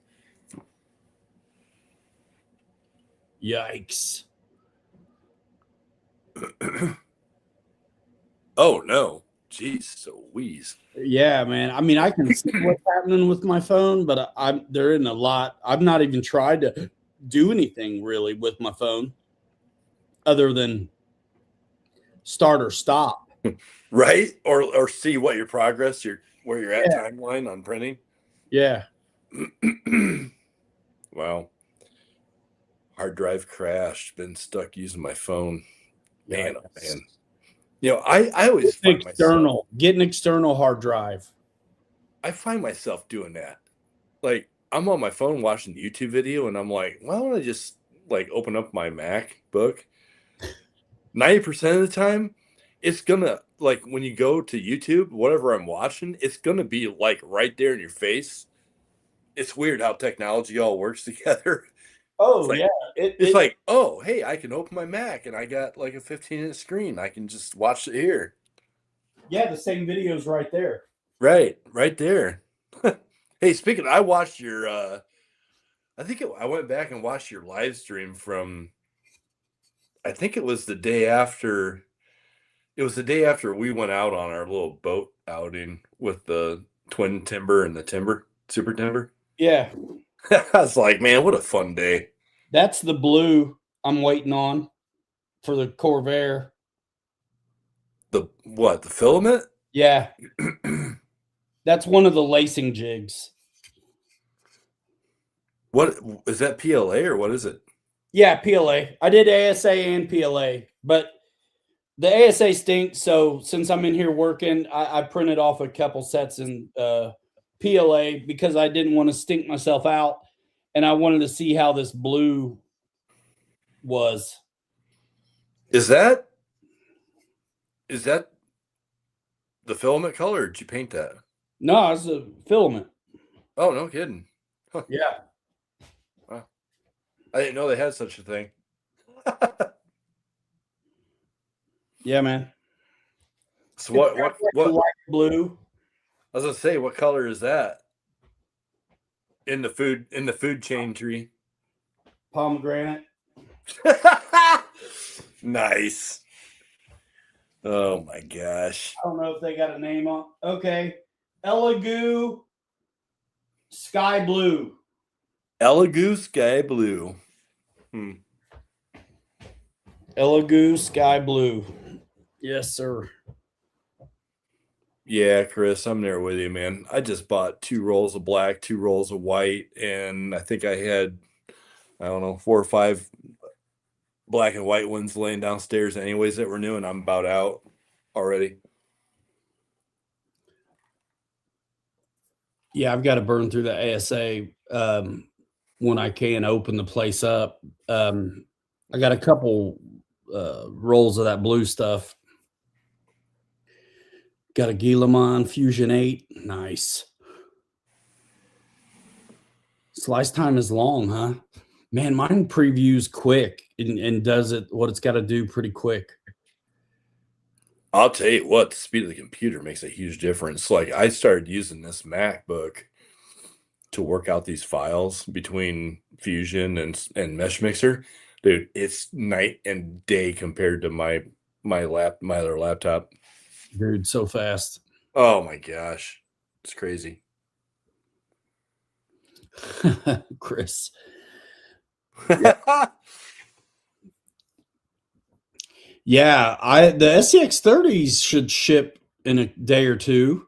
Yikes. Oh no. Jeez, so wheeze. Yeah, man. I mean, I can see what's happening with my phone, but there isn't a lot. I've not even tried to do anything really with my phone other than start or stop. Right? Or see what your progress, where you're at timeline on printing. Yeah. Wow. Hard drive crashed. Been stuck using my phone. Man, oh man. I always get an external hard drive. I find myself doing that. Like, I'm on my phone watching a YouTube video, and I'm like, why don't I just like open up my MacBook? 90% of the time, it's gonna, like, when you go to YouTube, whatever I'm watching, it's gonna be like right there in your face. It's weird how technology all works together. Oh, yeah. It's like, oh, hey, I can open my Mac and I got like a 15-inch screen. I can just watch it here. Yeah, the same video's right there. Right there. Hey, speaking, I watched your, I went back and watched your live stream from, I think it was the day after, we went out on our little boat outing with the twin timber and the timber, super timber. Yeah. I was like, man, what a fun day. That's the blue I'm waiting on for the Corvair. The what? The filament? Yeah. That's one of the lacing jigs. What is that, PLA or what is it? Yeah, PLA. I did ASA and PLA, but the ASA stinks. So since I'm in here working, I printed off a couple sets in PLA because I didn't want to stink myself out, and I wanted to see how this blue was. Is that the filament color, or did you paint that? No, it's a filament. Oh, no kidding. Huh. Yeah. Wow. I didn't know they had such a thing. Yeah, man. So what light blue? I was gonna say, what color is that? in the food chain tree. Pomegranate. Nice. Oh my gosh. I don't know if they got a name on. Okay. Elegoo Sky Blue. Elegoo Sky Blue. Elegoo Sky Blue. Yes, sir. Yeah, Chris, I'm there with you, man. I just bought 2 rolls of black, 2 rolls of white, and I think I had, I don't know, 4 or 5 black and white ones laying downstairs anyways that were new, and I'm about out already. Yeah, I've got to burn through the ASA when I can open the place up. I got a couple rolls of that blue stuff. Got a Guillemot Fusion 8. Nice. Slice time is long, huh? Man, mine previews quick and does it what it's got to do pretty quick. I'll tell you what, the speed of the computer makes a huge difference. Like, I started using this MacBook to work out these files between Fusion and Mesh Mixer. Dude, it's night and day compared to my other laptop. Dude, so fast. Oh my gosh. It's crazy. Chris. Yeah, the SCX 30s should ship in a day or two.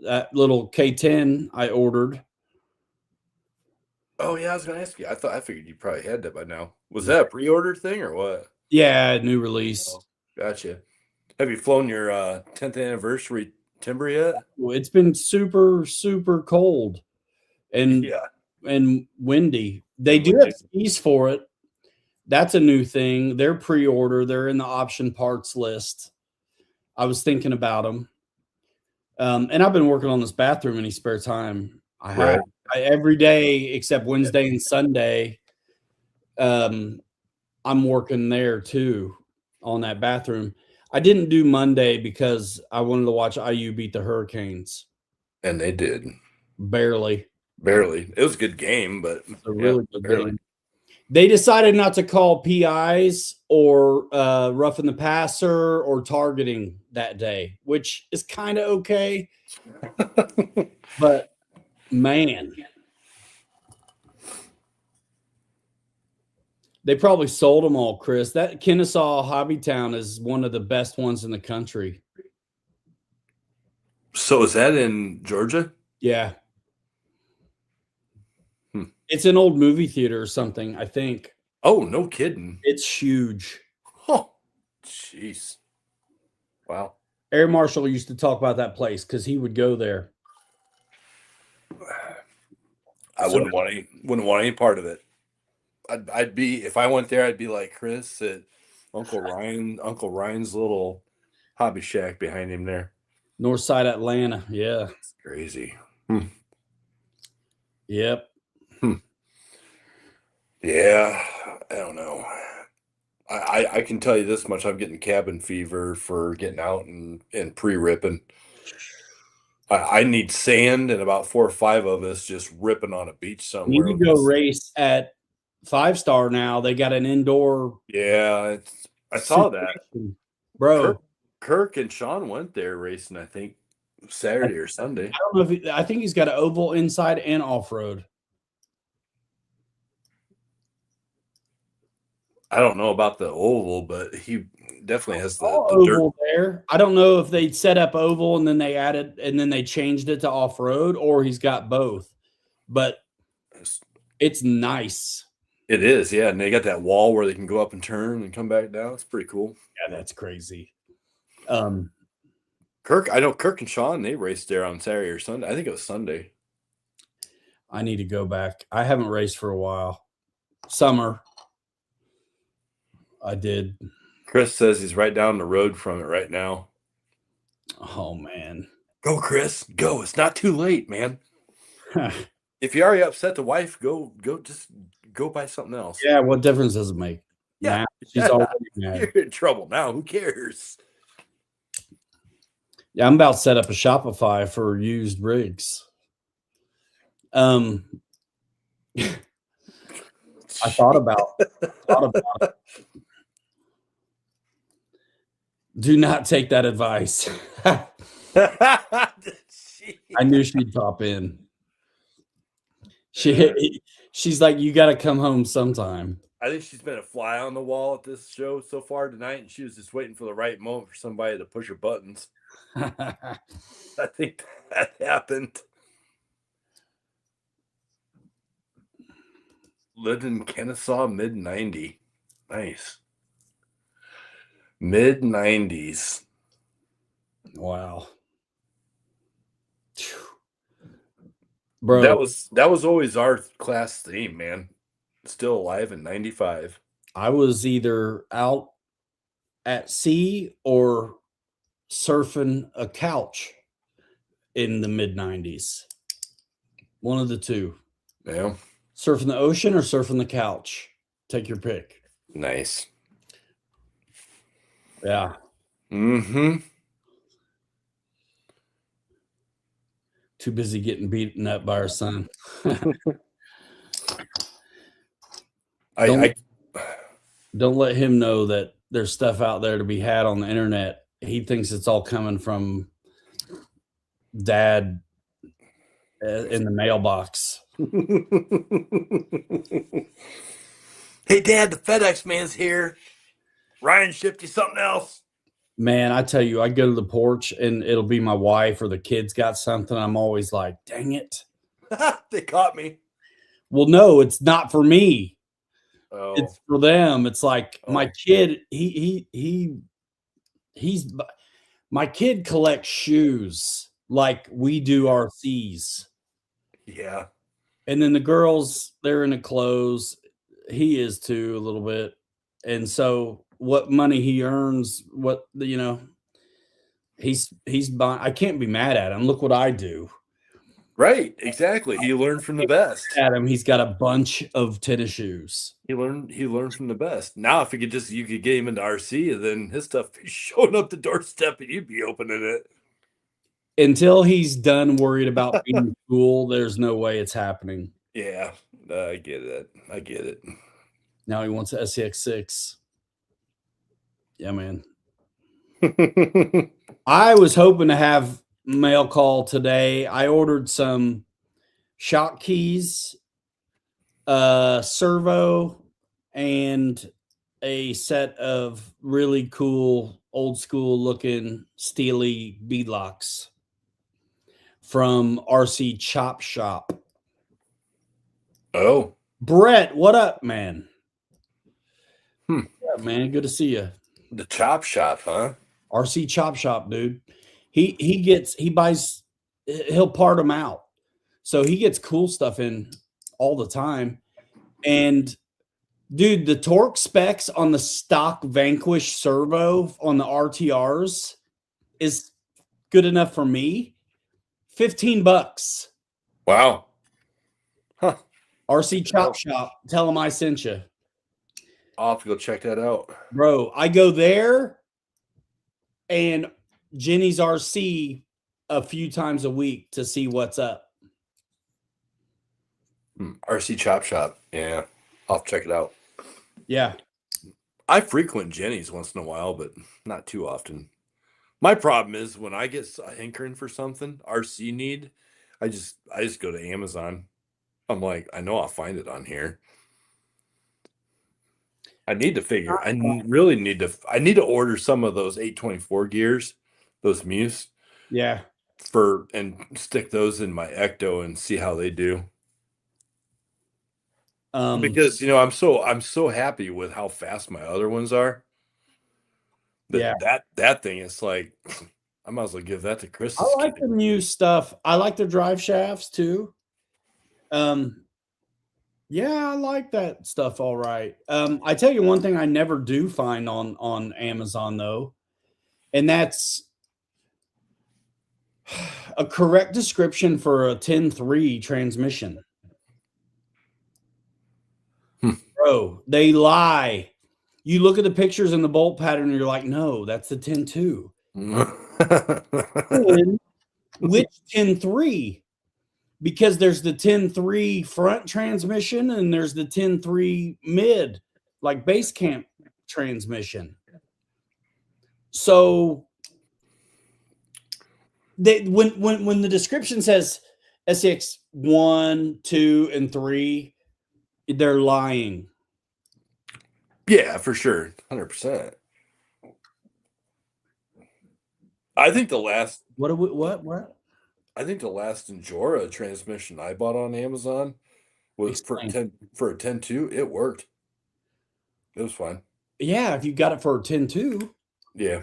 That little K10 I ordered. Oh yeah, I was gonna ask you. I figured you probably had that by now. Was that a pre-order thing or what? Yeah, new release. Oh, gotcha. Have you flown your 10th anniversary timber yet? It's been super, super cold and windy. They do have skis for it. That's a new thing. They're pre-order. They're in the option parts list. I was thinking about them. And I've been working on this bathroom any spare time I have. Every day except Wednesday and Sunday. I'm working there too on that bathroom. I didn't do Monday because I wanted to watch IU beat the Hurricanes. And they did. Barely. It was a good game, but it's a really good game. They decided not to call PIs or roughing the passer or targeting that day, which is kind of okay. But man, they probably sold them all, Chris. That Kennesaw Hobbytown is one of the best ones in the country. So is that in Georgia? Yeah. It's an old movie theater or something, I think. Oh, no kidding. It's huge. Oh, jeez. Wow. Air Marshal used to talk about that place because he would go there. I wouldn't want any part of it. I'd be, if I went there, I'd be like Chris at Uncle Ryan's little hobby shack behind him there. Northside Atlanta. Yeah. That's crazy. Yep. Yeah, I don't know. I can tell you this much: I'm getting cabin fever for getting out and pre-ripping. I need sand and about 4 or 5 of us just ripping on a beach somewhere. You need to go race at 5 Star now. They got an indoor. Yeah, I saw that, bro. Kirk and Sean went there racing. I think Saturday or Sunday. I don't know I think he's got an oval inside and off road. I don't know about the oval, but he definitely has the oval dirt there. I don't know if they set up oval and then they added and then they changed it to off road, or he's got both. But it's nice. It is, yeah. And they got that wall where they can go up and turn and come back down. It's pretty cool. Yeah, that's crazy. Kirk and Sean, they raced there on Saturday or Sunday. I think it was Sunday. I need to go back. I haven't raced for a while. Summer. I did. Chris says he's right down the road from it right now. Oh, man. Go, Chris. Go. It's not too late, man. If you already upset the wife, just go buy something else. Yeah, what difference does it make? Yeah. She's already mad. You're in trouble now. Who cares? Yeah, I'm about to set up a Shopify for used rigs. I thought about it. Do not take that advice. I knew she'd pop in. She's like, you got to come home sometime. I think she's been a fly on the wall at this show so far tonight, and she was just waiting for the right moment for somebody to push her buttons. I think that happened. Lived in Kennesaw, mid-90. Nice. Mid-90s. Wow. Bro, that was always our class theme, man. Still alive in 95. I was either out at sea or surfing a couch in the mid-90s. One of the two. Yeah. Surfing the ocean or surfing the couch. Take your pick. Nice. Yeah. Mm-hmm. Too busy getting beaten up by our son. Don't let him know that there's stuff out there to be had on the internet. He thinks it's all coming from dad in the mailbox. Hey, Dad, the FedEx man's here. Ryan shipped you something else. Man, I tell you, I go to the porch and it'll be my wife or the kids got something. I'm always like, dang it. They caught me. Well, no, it's not for me. Oh. It's for them. It's like my kid, my kid collects shoes like we do RCs. Yeah. And then the girls, they're into clothes. He is too, a little bit. And so what money he earns, he's buying. I can't be mad at him. Look what I do. Right, exactly. He learned from the best. At him, he's got a bunch of tennis shoes. He learned from the best. Now, if you could get him into RC, and then his stuff be showing up the doorstep, and you'd be opening it. Until he's done worried about being cool, there's no way it's happening. Yeah, I get it. Now he wants an SCX6. Yeah, man. I was hoping to have mail call today. I ordered some shock keys, servo, and a set of really cool, old school looking steely beadlocks from RC Chop Shop. Oh, Brett, what up, man? Yeah, man, good to see you. The Chop Shop, huh? RC Chop Shop, dude. He buys, he'll part them out. So he gets cool stuff in all the time. And dude, the torque specs on the stock Vanquish servo on the RTRs is good enough for me. $15. Wow. Huh. RC Chop Shop. Tell them I sent you. I'll have to go check that out. Bro, I go there and Jenny's RC a few times a week to see what's up. RC Chop Shop. Yeah. I'll check it out. Yeah. I frequent Jenny's once in a while, but not too often. My problem is when I get hankering for something, RC need, I just go to Amazon. I'm like, I know I'll find it on here. I need to figure. I need to order some of those 824 gears, those Muse. Yeah. And stick those in my Ecto and see how they do. Because I'm so happy with how fast my other ones are. That thing is like, I might as well give that to Chris. I like the Muse stuff. I like the drive shafts too. Yeah, I like that stuff. All right. I tell you one thing I never do find on Amazon though, and that's a correct description for a 10.3 transmission. Bro, they lie. You look at the pictures in the bolt pattern and you're like, no, that's the 10.2. Which 10.3? because there's the 10.3 front transmission and there's the 10.3 mid, like base camp transmission. So when the description says SX 1, 2, and 3, they're lying. Yeah, for sure. 100%. I think the last What? I think the last Enjora transmission I bought on Amazon was for a 10.2. It worked. It was fine. Yeah, if you got it for a 10.2. Yeah.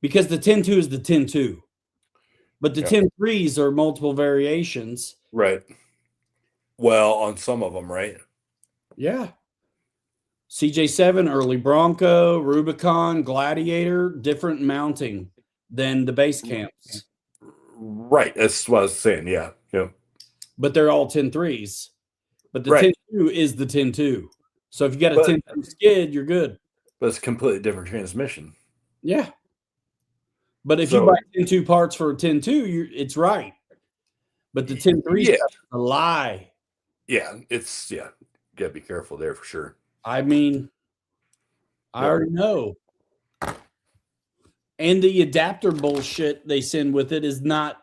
Because the 10.2 is the 10.2. But the Yeah. 10.3s are multiple variations. Right. Well, on some of them, right? Yeah. CJ7, early Bronco, Rubicon, Gladiator, different mounting than the base camps. Right. That's what I was saying. Yeah. Yeah. But they're all 10.3s. But the Right. 10.2 is the 10.2. So if you got a 10.2 skid, you're good. But it's a completely different transmission. Yeah. But if you buy 10.2 parts for a 10.2, it's right. But the 10.3 stuff is a lie. Yeah. It's, yeah. You got to be careful there for sure. I mean, I already know. And the adapter bullshit they send with it is not,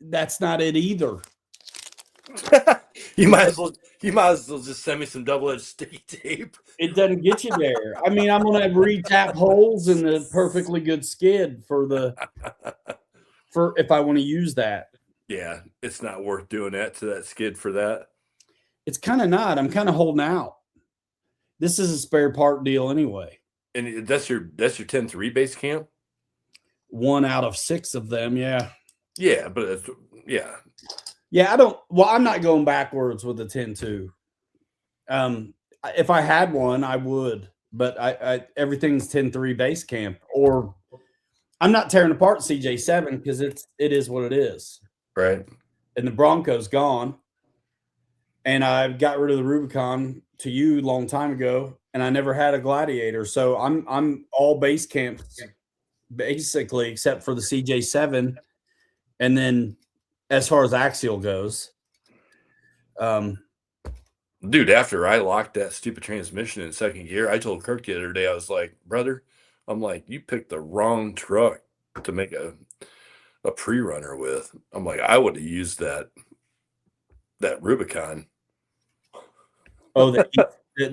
that's not it either. You might as well just send me some double-edged sticky tape. It doesn't get you there. I mean, I'm gonna have re-tap holes in the perfectly good skid for if I want to use that. Yeah, it's not worth doing that to that skid for that. It's kind of not. I'm kind of holding out. This is a spare part deal anyway. And that's your 10.3 base camp? 1 out of 6 of them, yeah. Yeah, but it's, yeah. Yeah, I'm not going backwards with the 10.2. If I had one, I would, but I everything's 10.3 base camp, or I'm not tearing apart CJ7 because it is what it is. Right. And the Bronco's gone. And I got rid of the Rubicon to you a long time ago, and I never had a Gladiator. So I'm all base camps basically, except for the CJ7. And then as far as axial goes, dude, after I locked that stupid transmission in second gear, I told Kirk the other day, I was like, brother, I'm like, you picked the wrong truck to make a pre-runner with. I'm like, I would have used that Rubicon. Oh,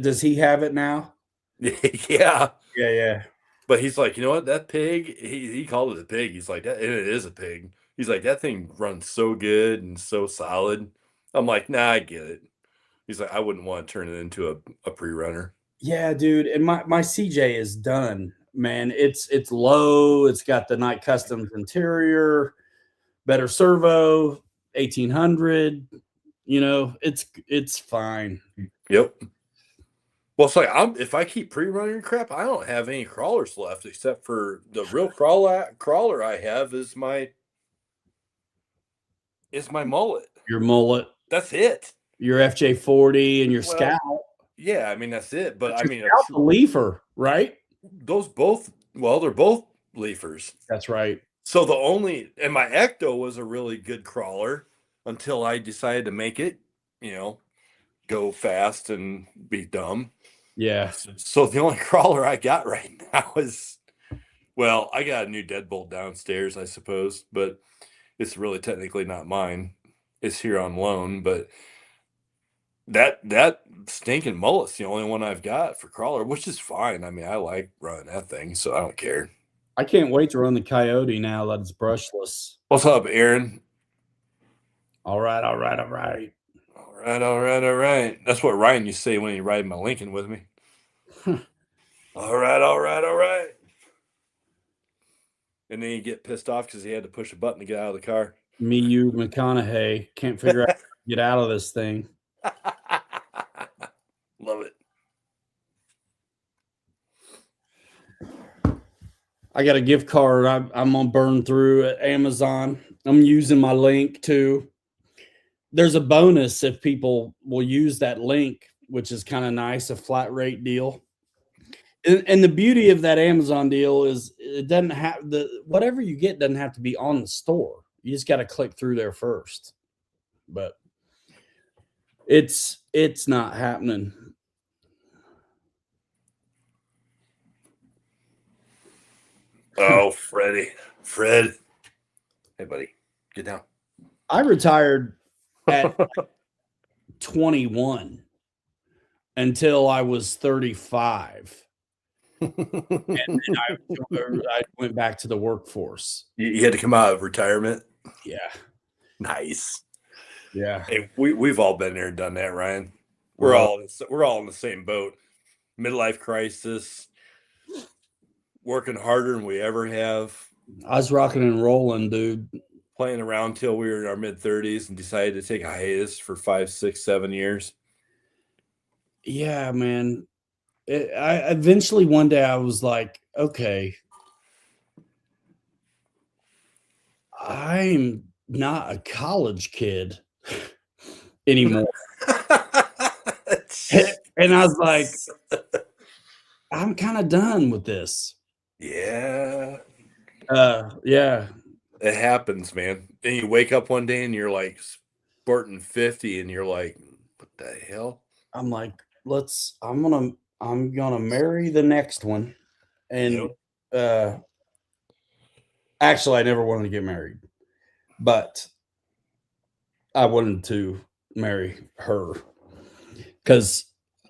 does he have it now? Yeah. Yeah. But he's like, you know what? That pig, he called it a pig. He's like, that, and it is a pig. He's like, that thing runs so good and so solid. I'm like, nah, I get it. He's like, I wouldn't want to turn it into a pre-runner. Yeah, dude. And my CJ is done, man. It's low. It's got the Night Customs interior, better servo, 1800. You know, it's fine. Yep. Well, it's like if I keep pre-running crap, I don't have any crawlers left except for the real crawler I have is my mullet. Your mullet. That's it. Your FJ40 and your Scout. Yeah, I mean that's it. But I mean, a leafer, right? Those both. Well, they're both leafers. That's right. So and my Ecto was a really good crawler until I decided to make it, go fast and be dumb. Yeah. So the only crawler I got right now is, well, I got a new deadbolt downstairs, I suppose, but it's really technically not mine. It's here on loan, but that stinking mullet's the only one I've got for crawler, which is fine. I mean, I like running that thing, so I don't care. I can't wait to run the Coyote now that it's brushless. What's up, Aaron? All right. That's what Ryan used to say when he ride my Lincoln with me. All right. And then you get pissed off because he had to push a button to get out of the car. Me, you, McConaughey can't figure out how to get out of this thing. Love it. I got a gift card I'm going to burn through at Amazon. I'm using my link too. There's a bonus if people will use that link, which is kind of nice, a flat rate deal. And the beauty of that Amazon deal is it doesn't have whatever you get doesn't have to be on the store. You just got to click through there first. but it's not happening. Oh, Fred. Hey, buddy, get down. I retired at 21 until I was 35. And then I went back to the workforce. You had to come out of retirement. Yeah. Nice. Yeah. Hey, we've all been there and done that, Ryan. We're all in the same boat. Midlife crisis. Working harder than we ever have. I was rocking and rolling, dude. Playing around till we were in our mid-30s and decided to take a hiatus for 5, 6, 7 years. Yeah, man. I eventually one day I was like, okay, I'm not a college kid anymore. And I was like, I'm kind of done with this. Yeah. Yeah. It happens, man. And you wake up one day and you're like sporting 50 and you're like, what the hell? I'm like, I'm gonna marry the next one. And actually I never wanted to get married, but I wanted to marry her because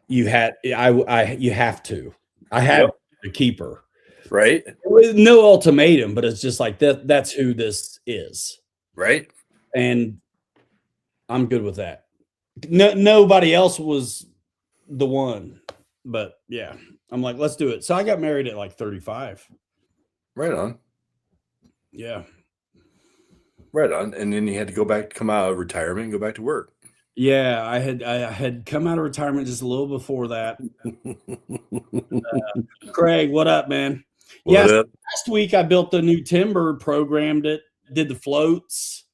you have to. I had to keep her. Right. With no ultimatum, but it's just like that's who this is. Right. And I'm good with that. Nobody else was the one, but yeah, I'm like, let's do it. So I got married at like 35. Right on. Yeah. Right on. And then you had to come out of retirement and go back to work. Yeah, I had come out of retirement just a little before that. Craig, what up, man? Yes, last week I built the new timber, programmed it, did the floats.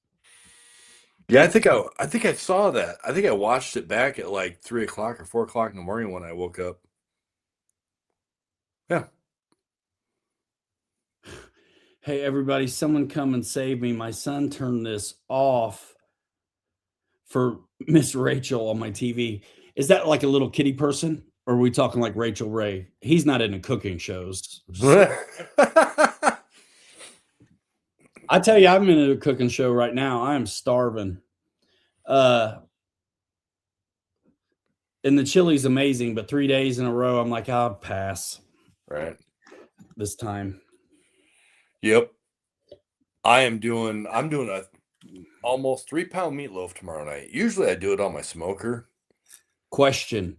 Yeah, I think I saw that. I think I watched it back at like 3 o'clock or 4 o'clock in the morning when I woke up. Yeah. Hey, everybody, someone come and save me. My son turned this off for Miss Rachel on my TV. Is that like a little kitty person? Or are we talking like Rachel Ray? He's not into cooking shows. I tell you, I'm in a cooking show right now. I am starving. And the chili's amazing, but 3 days in a row, I'm like, I'll pass. Right. This time. Yep. I'm doing a almost 3-pound meatloaf tomorrow night. Usually I do it on my smoker. Question.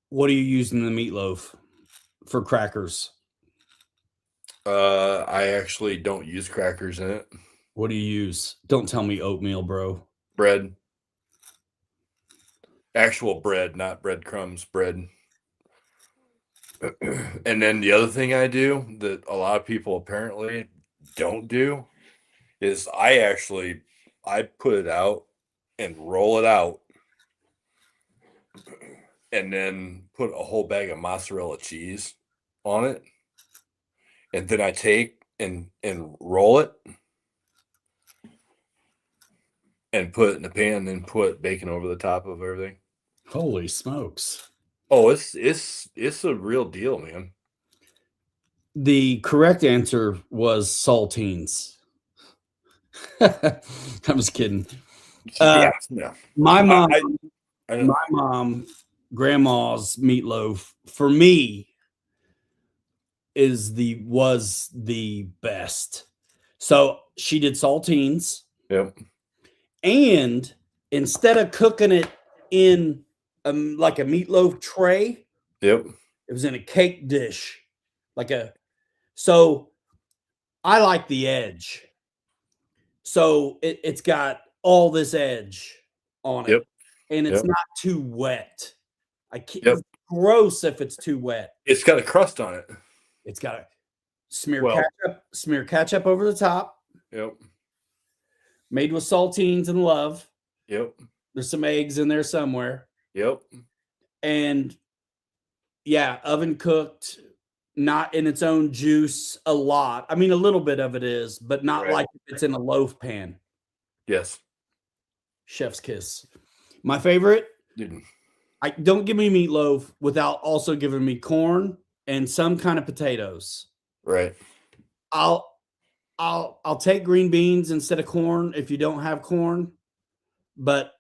What are you using the meatloaf for crackers? I actually don't use crackers in it. What do you use? Don't tell me oatmeal, bro. Bread. Actual bread, not breadcrumbs, bread. And then the other thing I do that a lot of people apparently don't do is I put it out and roll it out and then put a whole bag of mozzarella cheese on it. And then I take and roll it and put it in the pan and then put bacon over the top of everything. Holy smokes. Oh, it's a real deal, man. The correct answer was saltines. I was kidding. Yeah. My mom, grandma's meatloaf for me was the best. So she did saltines. Yep. And instead of cooking it in like a meatloaf tray, yep, it was in a cake dish, so I like the edge. So it's got all this edge on it. Yep. And it's not too wet. It's gross if it's too wet. It's got a crust on it. It's got to smear ketchup over the top. Yep. Made with saltines and love. Yep. There's some eggs in there somewhere. Yep. And yeah, oven cooked, not in its own juice a lot. I mean, a little bit of it is, but not like it's in a loaf pan. Yes. Chef's kiss. My favorite. Dude. I don't give me meatloaf without also giving me corn and some kind of potatoes. Right. I'll take green beans instead of corn if you don't have corn, but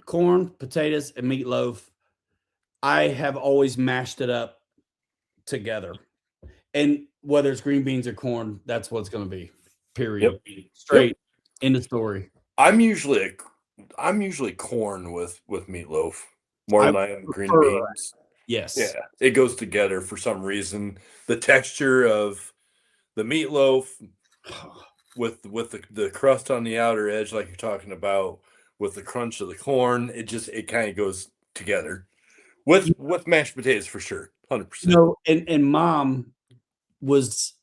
corn, potatoes, and meatloaf, I have always mashed it up together. And whether it's green beans or corn, that's what it's going to be. Period. Yep. Straight. End of story. I'm usually corn with meatloaf more than I am green beans. Yes. Yeah, it goes together for some reason. The texture of the meatloaf with the crust on the outer edge, like you're talking about, with the crunch of the corn, it kind of goes together. With mashed potatoes for sure, 100%. No, and mom was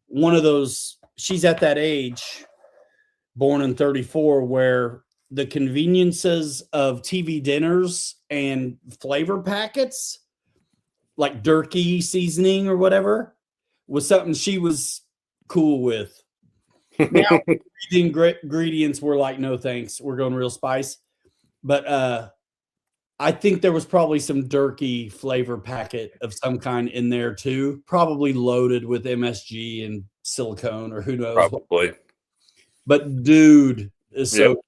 one of those. She's at that age, born in 34, where the conveniences of TV dinners and flavor packets, like jerky seasoning or whatever, was something she was cool with. Now, the ingredients were like, no thanks, we're going real spice. But I think there was probably some jerky flavor packet of some kind in there too, probably loaded with MSG and silicone or who knows. Probably. But dude, so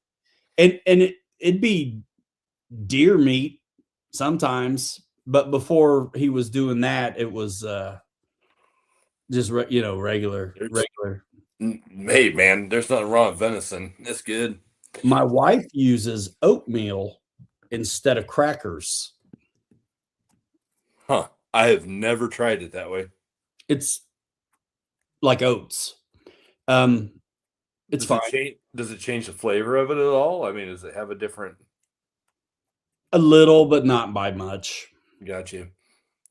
it'd be deer meat sometimes, but before he was doing that, it was just regular. Hey man, there's nothing wrong with venison. It's good. My wife uses oatmeal instead of crackers. Huh. I have never tried it that way. It's like oats. It's fine. Does it change the flavor of it at all? I mean, does it have a different? A little, but not by much. Got you.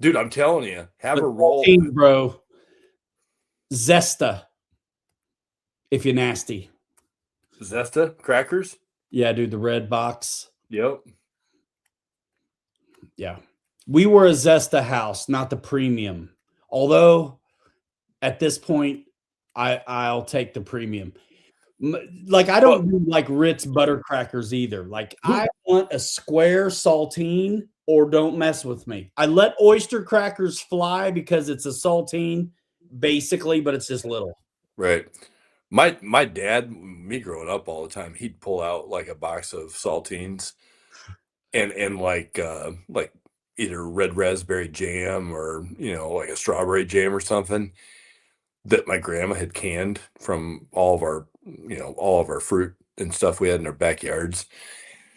Dude, I'm telling you, have a roll. Bro. Zesta. If you're nasty. Zesta? Crackers? Yeah, dude, the red box. Yep. Yeah. We were a Zesta house, not the premium. Although, at this point, I'll take the premium. Like, I don't do like Ritz butter crackers either. Like, I want a square saltine or don't mess with me. I let oyster crackers fly because it's a saltine, basically, but it's just little. Right. My dad, me growing up all the time, he'd pull out like a box of saltines and like either red raspberry jam or like a strawberry jam or something that my grandma had canned from all of our fruit and stuff we had in our backyards.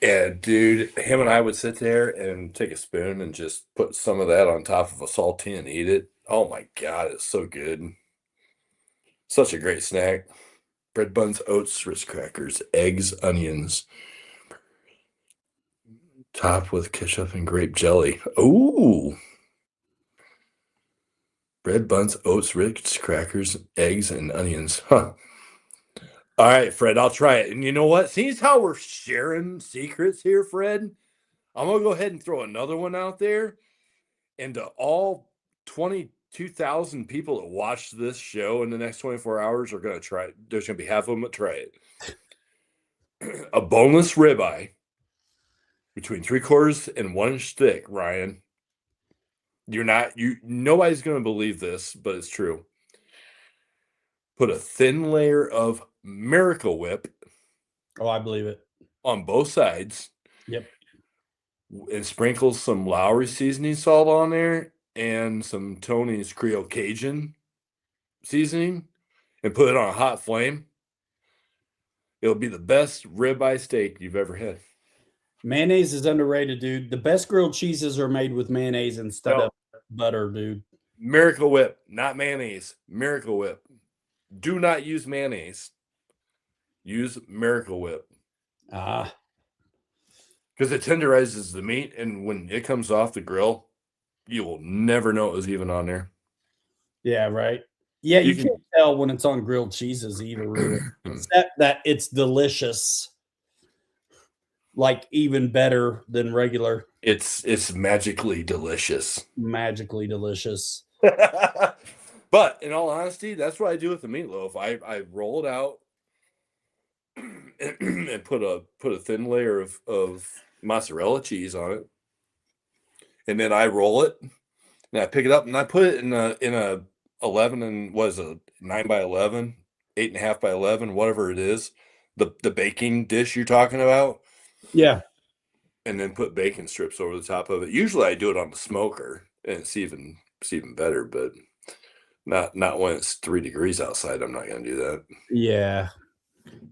And dude, him and I would sit there and take a spoon and just put some of that on top of a saltine and eat it. Oh my God, it's so good. Such a great snack. Bread buns, oats, Ritz crackers, eggs, onions. Topped with ketchup and grape jelly. Ooh. Bread buns, oats, Ritz crackers, eggs, and onions. Huh. All right, Fred, I'll try it. And you know what? Seeing as how we're sharing secrets here, Fred, I'm going to go ahead and throw another one out there. And to all 22,000 people that watch this show in the next 24 hours are going to try it. There's going to be half of them that try it. A boneless ribeye between 3/4 and 1 inch thick, Ryan. Nobody's going to believe this, but it's true. Put a thin layer of Miracle Whip. Oh, I believe it. On both sides. Yep. And sprinkle some Lowry seasoning salt on there and some Tony's Creole Cajun seasoning and put it on a hot flame. It'll be the best ribeye steak you've ever had. Mayonnaise is underrated, dude. The best grilled cheeses are made with mayonnaise instead of butter, dude. Miracle Whip, not mayonnaise. Miracle Whip. Do not use mayonnaise. Use Miracle Whip. Because it tenderizes the meat, and when it comes off the grill, you will never know it was even on there. Yeah, right. Yeah, you can't tell when it's on grilled cheeses either, really. Except that it's delicious. Like even better than regular. It's magically delicious. Magically delicious. But in all honesty, that's what I do with the meatloaf. I roll it out, and put a thin layer of mozzarella cheese on it, and then I roll it, and I pick it up and I put it in a 11 and was a 9 by 11, 8.5 by 11, whatever it is, the baking dish you're talking about, Yeah. and then put bacon strips over the top of it. Usually I do it on the smoker, and it's even better, but not when it's 3 degrees outside. I'm not gonna do that. Yeah.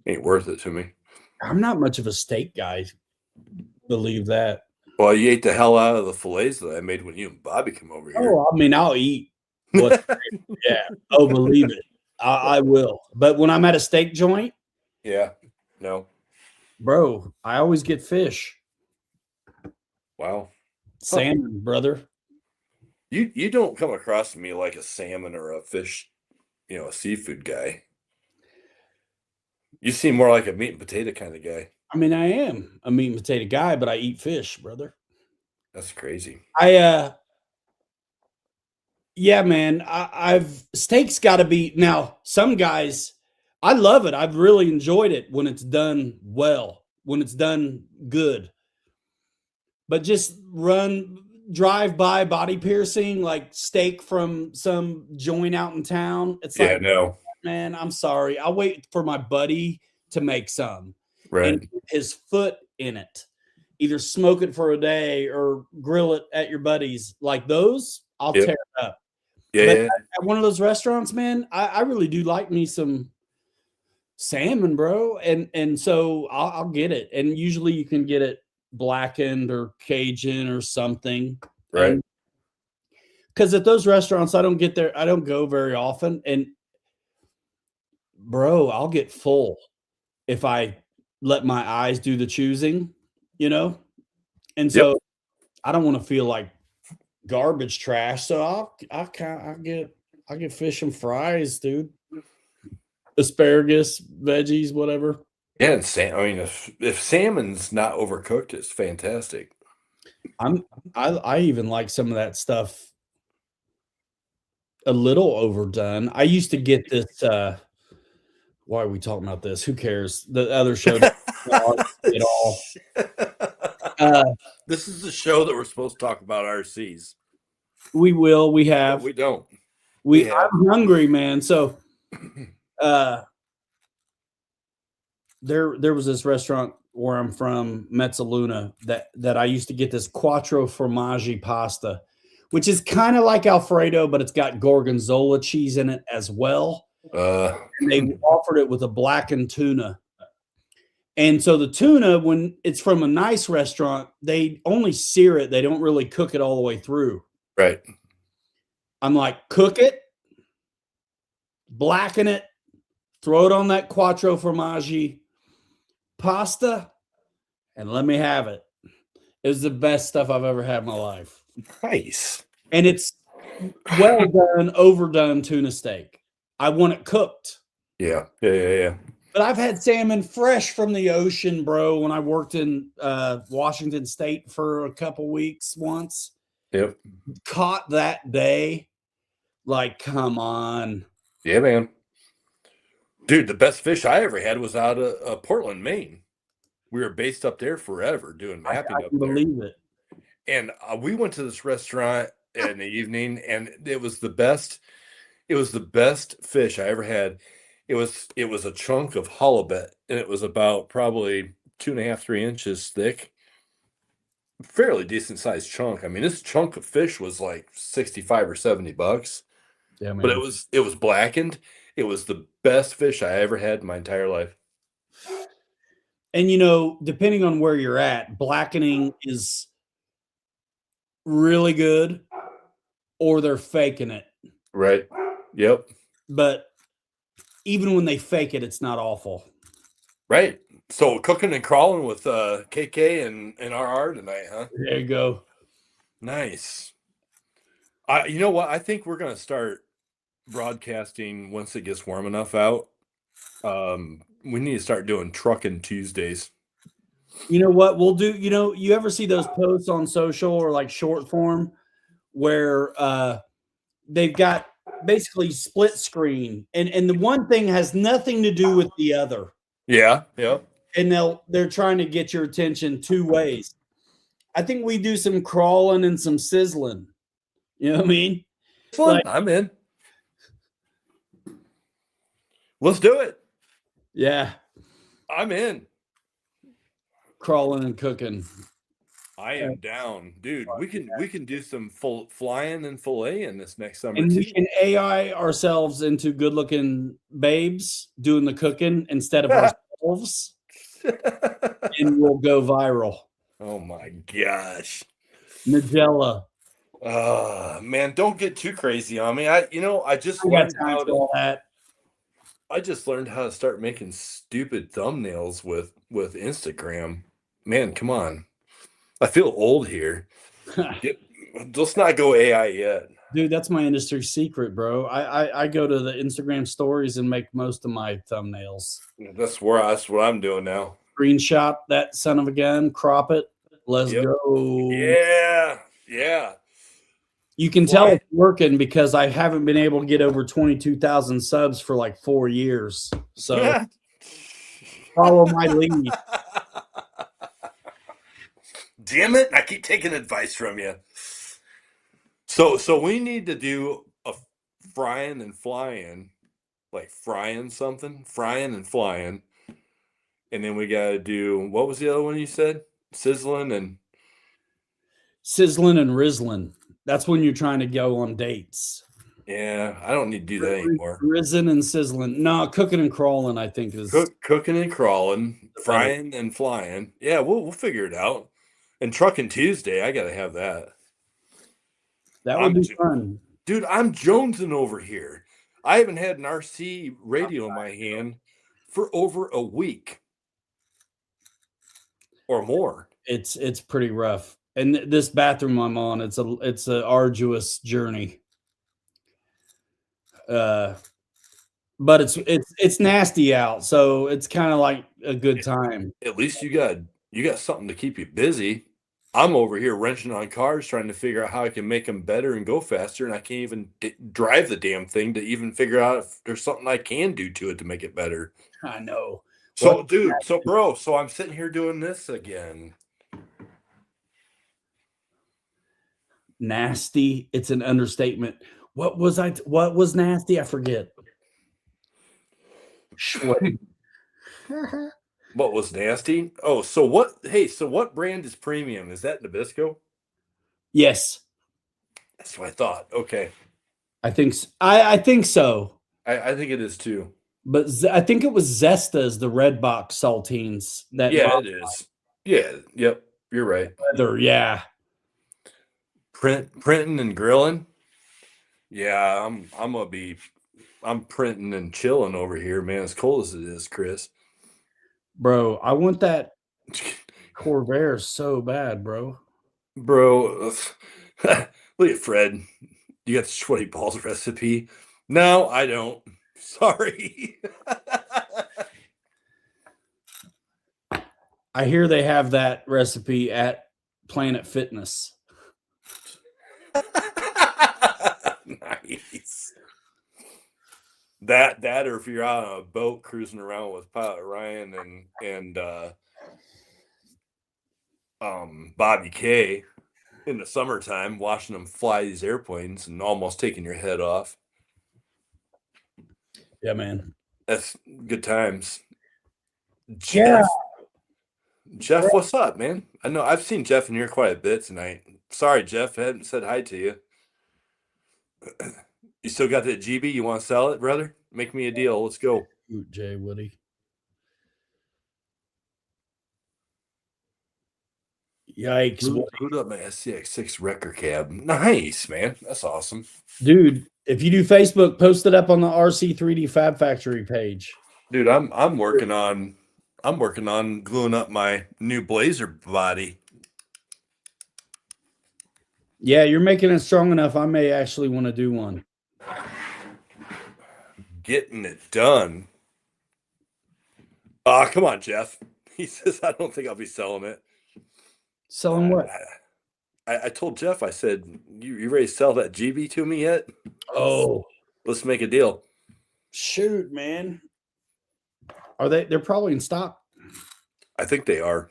Ain't worth it to me. I'm not much of a steak guy. Believe that. Well, you ate the hell out of the fillets that I made when you and Bobby come over here. Oh, I mean, I'll eat. What? Yeah. Oh, believe it. I will. But when I'm at a steak joint, Yeah. No. bro, I always get fish. Wow. Salmon, brother. You don't come across to me like a salmon or a fish, a seafood guy. You seem more like a meat and potato kind of guy. I mean, I am a meat and potato guy, but I eat fish, brother. That's crazy. Yeah, man. I've steak's got to be now. Some guys, I love it. I've really enjoyed it when it's done well, when it's done good. But just drive by body piercing like steak from some joint out in town. It's Yeah, like, no. man, I'm sorry. I'll wait for my buddy to make some Right. and put his foot in it. Either smoke it for a day or grill it at your buddy's. Like those, I'll Yep. tear it up. Yeah, But yeah. at one of those restaurants, man, I really do like me some salmon, bro. And so I'll get it. And usually you can get it blackened or Cajun or something. Right. Because at those restaurants, I don't go very often. And bro, I'll get full if I let my eyes do the choosing, And so I don't want to feel like garbage trash. So I'll get fish and fries, dude. Asparagus, veggies, whatever. Yeah, and I mean, if salmon's not overcooked, it's fantastic. I even like some of that stuff a little overdone. I used to get this. Why are we talking about this? Who cares? The other show at all. This is the show that we're supposed to talk about RCs. We will. We have. We don't. I'm hungry, man. So, there was this restaurant where I'm from, Mezzaluna, that I used to get this quattro formaggi pasta, which is kind of like Alfredo, but it's got gorgonzola cheese in it as well. And they offered it with a blackened tuna. And so the tuna, when it's from a nice restaurant, they only sear it. They don't really cook it all the way through. Right. I'm like, cook it, blacken it, throw it on that quattro formaggi pasta, and let me have it. It was the best stuff I've ever had in my life. Nice. And it's well done, overdone tuna steak. I want it cooked. Yeah. But I've had salmon fresh from the ocean, bro, when I worked in Washington State for a couple weeks once. Yep. Caught that day. Like, come on. Yeah, man. Dude, the best fish I ever had was out of Portland, Maine. We were based up there forever doing mapping up there. Believe it. And we went to this restaurant in the evening, and it was the best. It was the best fish I ever had. It was a chunk of halibut, and it was about probably 2.5, 3 inches thick. Fairly decent sized chunk. I mean, this chunk of fish was like $65 or $70. Yeah, man. But it was blackened. It was the best fish I ever had in my entire life. And depending on where you're at, blackening is really good, or they're faking it. Right. Yep. But even when they fake it, it's not awful. Right. So cooking and crawling with KK and RR tonight, huh? There you go. Nice. You know what? I think we're gonna start broadcasting once it gets warm enough out. We need to start doing trucking Tuesdays. You know what we'll do? You ever see those posts on social or like short form where they've got basically split screen and the one thing has nothing to do with the other. Yeah. Yeah. and they're trying to get your attention two ways. I think we do some crawling and some sizzling. You know what I mean? Like, I'm in. Let's do it. yeah, I'm in. crawling and cooking. I am down, dude. We can do some flying and filleting this next summer And we too. can AI ourselves into good looking babes doing the cooking instead of ourselves, and we'll go viral. Oh my gosh. Nigella. Man, don't get too crazy on me. I just I got learned time how for to all that. I just learned how to start making stupid thumbnails with Instagram. Man, come on. I feel old here. Get, let's not go AI yet. Dude, that's my industry secret, bro. I go to the Instagram stories and make most of my thumbnails. That's what I'm doing now. Screenshot that son of a gun, crop it. Let's Yep. go. Yeah. Yeah. You can tell it's working because I haven't been able to get over 22,000 subs for like 4 years. So follow my lead. Damn it, I keep taking advice from you. So we need to do a frying and flying, like frying something, frying and flying. And then we got to do, what was the other one you said? Sizzling and Sizzling and rizzling. That's when you're trying to go on dates. yeah, I don't need to do that anymore. Rizzing and sizzling. No, cooking and crawling, I think is Cooking and crawling, better. frying and flying. Yeah, we'll figure it out. And trucking Tuesday, I got to have that. That would be fun. Dude, I'm jonesing over here. I haven't had an RC radio in my hand for over a week or more. It's pretty rough. And this bathroom I'm on, it's a arduous journey. But it's nasty out, so it's kind of like a good time. At least you got something to keep you busy. I'm over here wrenching on cars trying to figure out how I can make them better and go faster, and I can't even drive the damn thing to even figure out if there's something I can do to it to make it better. I know. So, dude, so I'm sitting here doing this again. Nasty. It's an understatement. What was nasty? I forget. What was nasty? Oh, so what brand is premium? Is that Nabisco? Yes. That's what I thought. Okay. I think I think so. I think it is too. But I think it was Zesta's, the red box saltines. Yeah, it is. Yeah. Yep. You're right. Leather, yeah. Printing and grilling. Yeah, I'm printing and chilling over here, man. As cold as it is, Chris. Bro, I want that Corvair so bad, bro. Bro, look at Fred. You got the sweaty balls recipe? No, I don't. Sorry. I hear they have that recipe at Planet Fitness. Nice. That or if you're out on a boat cruising around with Pilot Ryan and Bobby K in the summertime, watching them fly these airplanes and almost taking your head off. Yeah, man. That's good times. Yeah. Jeff, what's up, man? I know I've seen Jeff in here quite a bit tonight. Sorry, Jeff, I hadn't said hi to you. You still got that GB? You want to sell it, brother? Make me a deal. Let's go. Shoot, Jay Woody. Yikes. Boot up my SCX6 wrecker cab. Nice, man. That's awesome. Dude, if you do Facebook, post it up on the RC3D Fab Factory page. Dude, I'm working on gluing up my new Blazer body. Yeah, you're making it strong enough. I may actually want to do one. Getting it done. Come on, Jeff. He says, I don't think I'll be selling it. Selling what? I told Jeff, I said, you ready to sell that GB to me yet? Oh. Let's make a deal. Shoot, man. Are they? They're probably in stock. I think they are.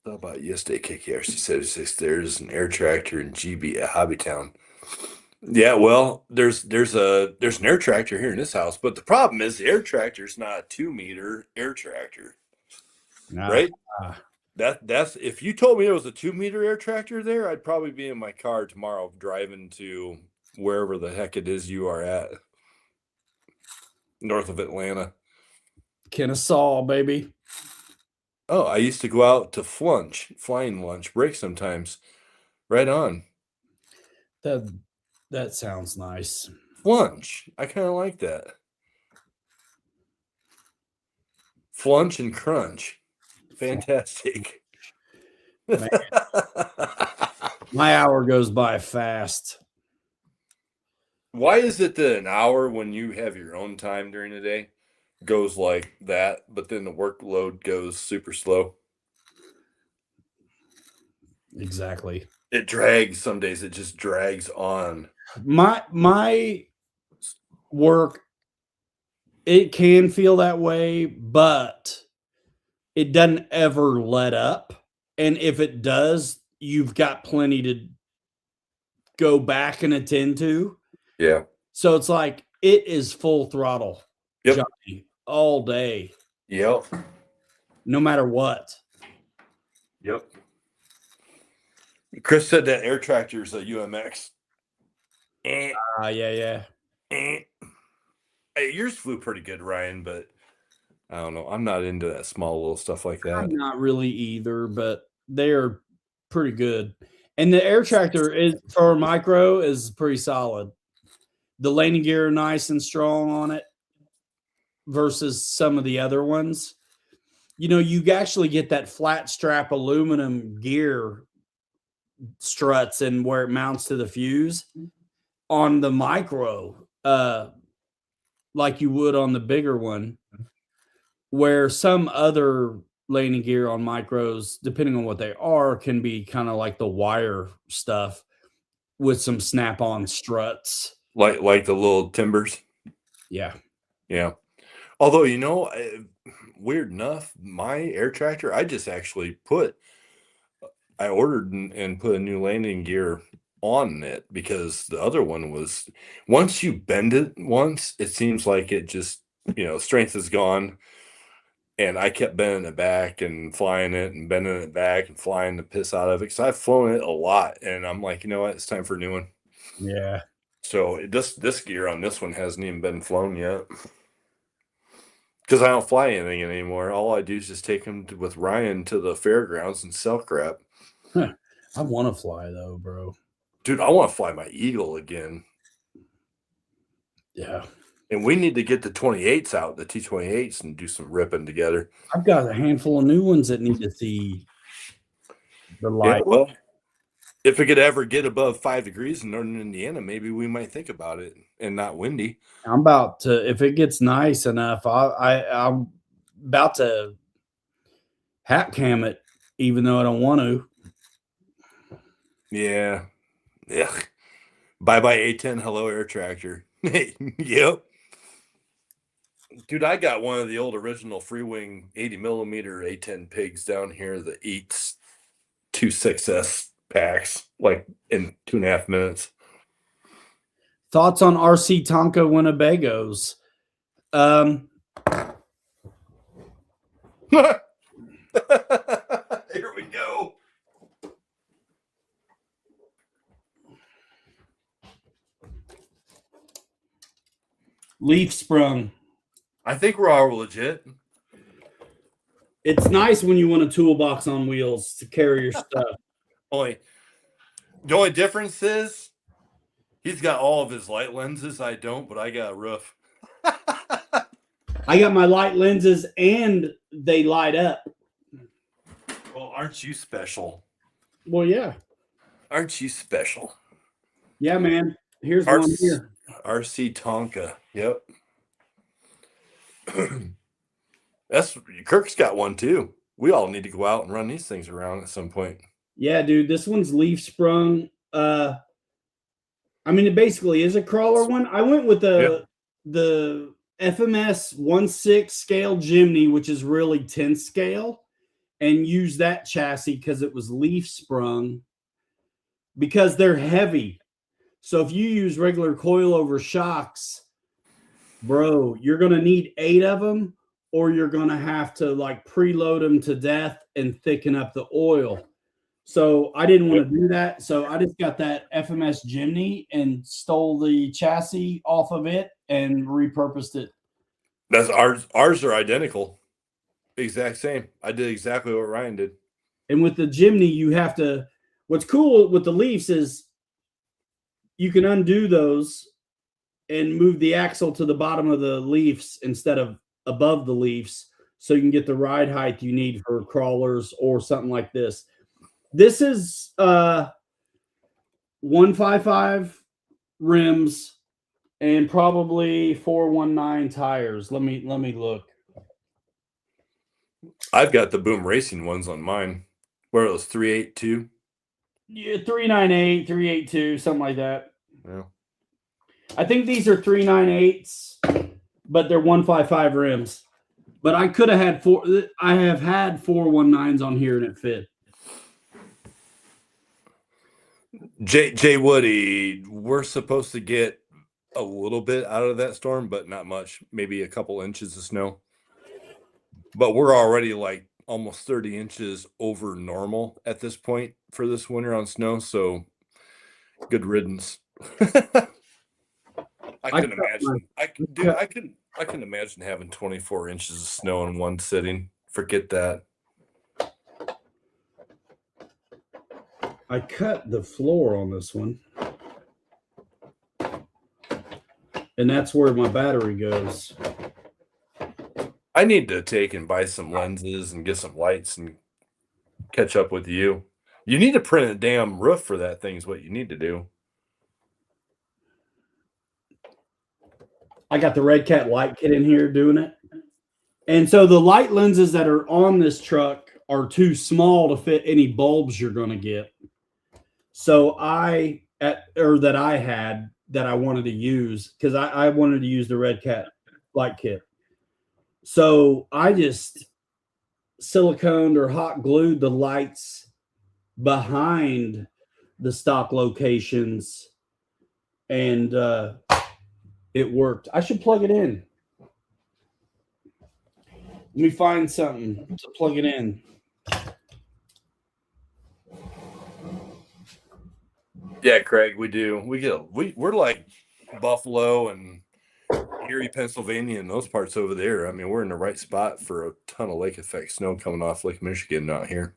How about yesterday, KKRC said there's an air tractor in GB at Hobbytown. Yeah, well, there's an air tractor here in this house, but the problem is the air tractor is not a 2-meter air tractor, right? That's if you told me there was a 2-meter air tractor there, I'd probably be in my car tomorrow driving to wherever the heck it is you are at, north of Atlanta. Kennesaw, baby. Oh, I used to go out to flying lunch break sometimes. Right on. That sounds nice. Flunch. I kind of like that. Flunch and crunch. Fantastic. My hour goes by fast. Why is it that an hour when you have your own time during the day goes like that, but then the workload goes super slow? Exactly. It drags some days. It just drags on. My work, it can feel that way, but it doesn't ever let up. And if it does, you've got plenty to go back and attend to. Yeah. So it's like it is full throttle, Yep. Johnny, all day. Yep. No matter what. Yep. Chris said that air tractor is a UMX. Yeah. Hey, yours flew pretty good, Ryan, but I don't know. I'm not into that small little stuff like that. I'm not really either, but they're pretty good. And the air tractor is for a micro is pretty solid. The landing gear nice and strong on it versus some of the other ones. You know, you actually get that flat strap aluminum gear struts and where it mounts to the fuse on the micro, like you would on the bigger one, where some other landing gear on micros, depending on what they are, can be kind of like the wire stuff with some snap-on struts. Like the little timbers. Yeah. Yeah. Although, you know, weird enough, my air tractor, I just actually I ordered and put a new landing gear on it because the other one was, once you bend it once, it seems like it just, strength is gone. And I kept bending it back and flying it and bending it back and flying the piss out of it. Because I've flown it a lot. And I'm like, you know what? It's time for a new one. Yeah. So this gear on this one hasn't even been flown yet. Because I don't fly anything anymore. All I do is just take them with Ryan to the fairgrounds and sell crap. I want to fly though, bro. Dude, I want to fly my Eagle again. Yeah. And we need to get the 28s out, the T-28s, and do some ripping together. I've got a handful of new ones that need to see the light. Yeah, well, if it could ever get above 5 degrees in northern Indiana, maybe we might think about it and not windy. I'm about to, if it gets nice enough, I'm about to hat cam it, even though I don't want to. Yeah. Ugh. Bye-bye A10, hello air tractor. Yep. Dude, I got one of the old original free-wing 80mm A10 pigs down here that eats 2 6S packs, like in 2.5 minutes. Thoughts on RC Tonka Winnebagos? Here we go. Leaf sprung. I think we're all legit. It's nice when you want a toolbox on wheels to carry your stuff. The only difference is he's got all of his light lenses. I don't, but I got a roof. I got my light lenses and they light up. Well, aren't you special? Well, yeah. Aren't you special? Yeah, man. Here's one here. RC Tonka. Yep. Kirk's got one too. We all need to go out and run these things around at some point. Yeah, dude. This one's leaf sprung. I mean, it basically is a crawler one. I went with the FMS 1/6 scale Jimny, which is really 10 scale, and use that chassis because it was leaf sprung, because they're heavy. So if you use regular coilover shocks, bro, you're going to need 8 of them, or you're going to have to like preload them to death and thicken up the oil. So I didn't want to do that. So I just got that FMS Jimny and stole the chassis off of it and repurposed it. That's ours. Ours are identical. Exact same. I did exactly what Ryan did. And with the Jimny, you have to, what's cool with the Leafs is you can undo those and move the axle to the bottom of the Leafs instead of above the Leafs, so you can get the ride height you need for crawlers or something like this. This is 155 rims and probably 419 tires. Let me look. I've got the Boom Racing ones on mine. Where are those 382? Yeah, 398, 382, something like that. Yeah. I think these are 398s, but they're 155 rims. But I could have had four. I have had 419s on here and it fit. Jay Woody, we're supposed to get a little bit out of that storm, but not much. Maybe a couple inches of snow. But we're already like almost 30 inches over normal at this point for this winter on snow. So good riddance. I can imagine. I can imagine having 24 inches of snow in one sitting. Forget that. I cut the floor on this one. And that's where my battery goes. I need to take and buy some lenses and get some lights and catch up with you. You need to print a damn roof for that thing is what you need to do. I got the Red Cat light kit in here doing it. And so the light lenses that are on this truck are too small to fit any bulbs you're going to get. So I wanted to use, because I wanted to use the Red Cat light kit. So I just siliconed or hot glued the lights behind the stock locations, and it worked. I should plug it in. Let me find something to plug it in. Yeah, Craig, we do. We're like Buffalo and Erie, Pennsylvania, and those parts over there. I mean, we're in the right spot for a ton of lake effect snow coming off Lake Michigan out here.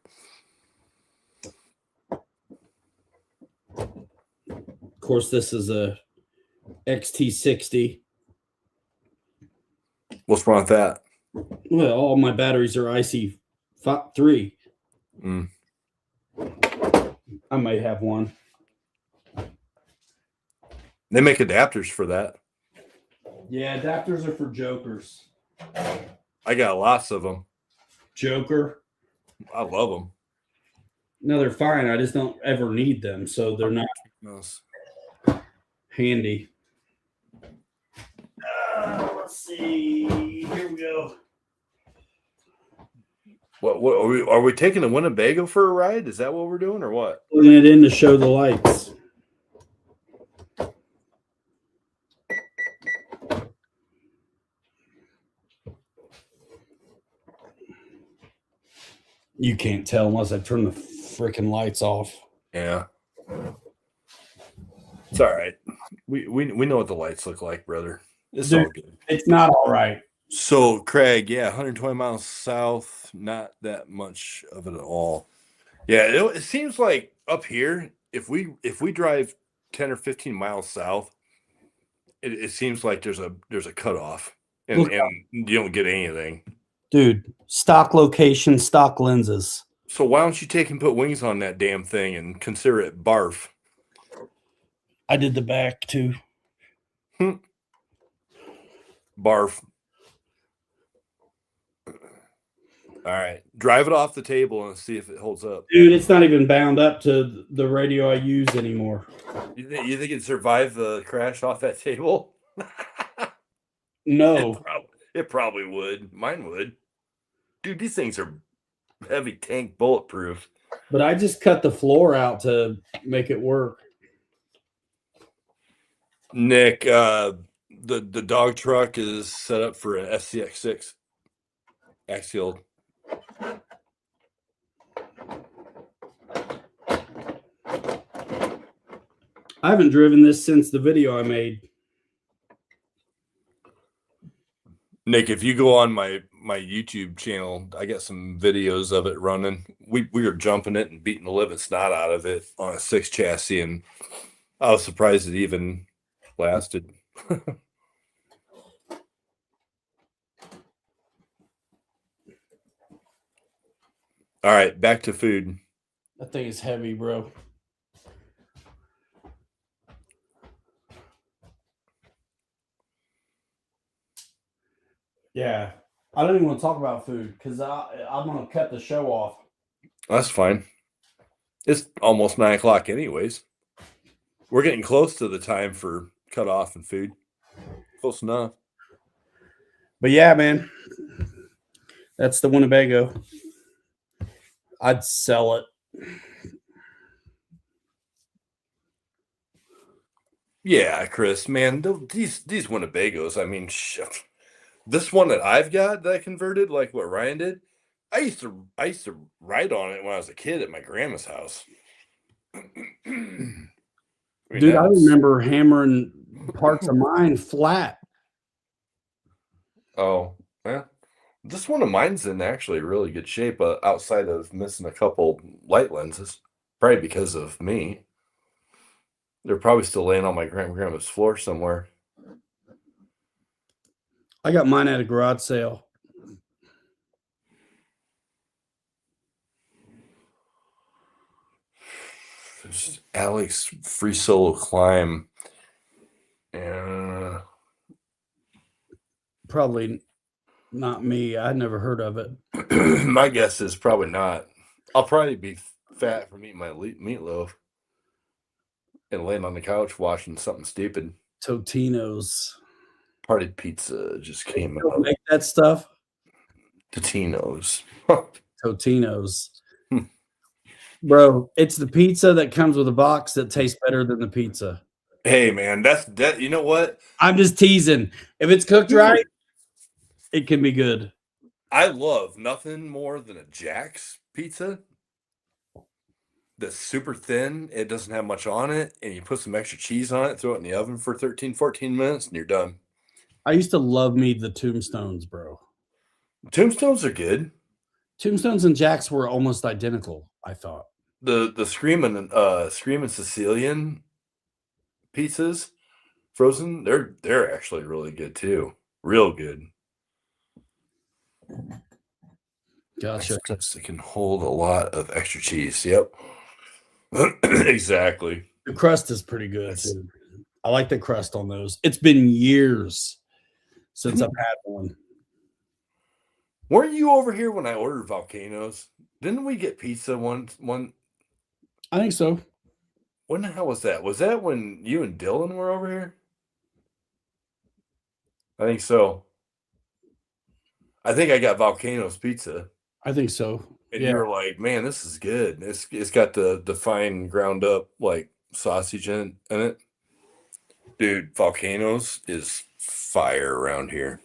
Of course, this is a XT60. What's wrong with that? Well, all my batteries are IC3. I might have one. They make adapters for that. Yeah, adapters are for jokers. I got lots of them. Joker? I love them. No, they're fine. I just don't ever need them, so they're not handy. Let's see. Here we go. What are we taking the Winnebago for a ride? Is that what we're doing, or what? Putting it in to show the lights. You can't tell unless I turn the freaking lights off. Yeah. It's all right. We know what the lights look like, brother. It's all good. It's not all right. So, Craig, 120 miles south, not that much of it at all. Yeah, it seems like up here, if we drive 10 or 15 miles south, it seems like there's a cutoff, and you don't get anything. Dude, stock location, stock lenses. So why don't you take and put wings on that damn thing and consider it barf? I did the back too. Barf. All right. Drive it off the table and see if it holds up. Dude, it's not even bound up to the radio I use anymore. You think it'd survive the crash off that table? No, It probably would. Mine would. Dude, these things are heavy tank bulletproof. but I just cut the floor out to make it work. Nick, the dog truck is set up for an FCX6 axial. I haven't driven this since the video I made. Nick, if you go on my YouTube channel, I got some videos of it running. We were jumping it and beating the living snot out of it on a 6 chassis, and I was surprised it even lasted. All right, back to food. That thing is heavy, bro. Yeah. I don't even want to talk about food because I'm going to cut the show off. That's fine. It's almost 9 o'clock anyways. We're getting close to the time for cut off and food. Close enough. But yeah, man. That's the Winnebago. I'd sell it. Yeah, Chris, man, these Winnebagos, I mean, shit. This one that I've got that I converted, like what Ryan did, I used to ride on it when I was a kid at my grandma's house. Dude, I remember hammering parts of mine flat. Oh, yeah. This one of mine's in actually really good shape, outside of missing a couple light lenses, probably because of me. They're probably still laying on my grandma's floor somewhere. I got mine at a garage sale. There's Alex Free Solo Climb. And Probably not me. I'd never heard of it. my guess is probably not. I'll probably be fat from eating my meatloaf and laying on the couch watching something stupid. Totino's. Party pizza just came Don't out. make that stuff. Totino's. Totino's. Bro, it's the pizza that comes with a box that tastes better than the pizza. Hey man, that. You know what? I'm just teasing. If it's cooked right, it can be good. I love nothing more than a Jack's pizza that's super thin. It doesn't have much on it, and you put some extra cheese on it, throw it in the oven for 13, 14 minutes, and you're done. I used to love me the Tombstones, bro. Tombstones are good. Tombstones and Jack's were almost identical, I thought. The Screamin' Sicilian pizzas, frozen, they're actually really good too. Real good. Gotcha. They can hold a lot of extra cheese. Yep. Exactly. The crust is pretty good too. I like the crust on those. It's been years since I've had one. Weren't you over here when I ordered volcanoes? Didn't we get pizza one? I think so. When the hell was that? Was that when you and Dylan were over here? I think so. I think I got volcanoes pizza. I think so. And you were like, man, this is good. It's got the fine ground up like sausage in it. Dude, volcanoes is fire around here.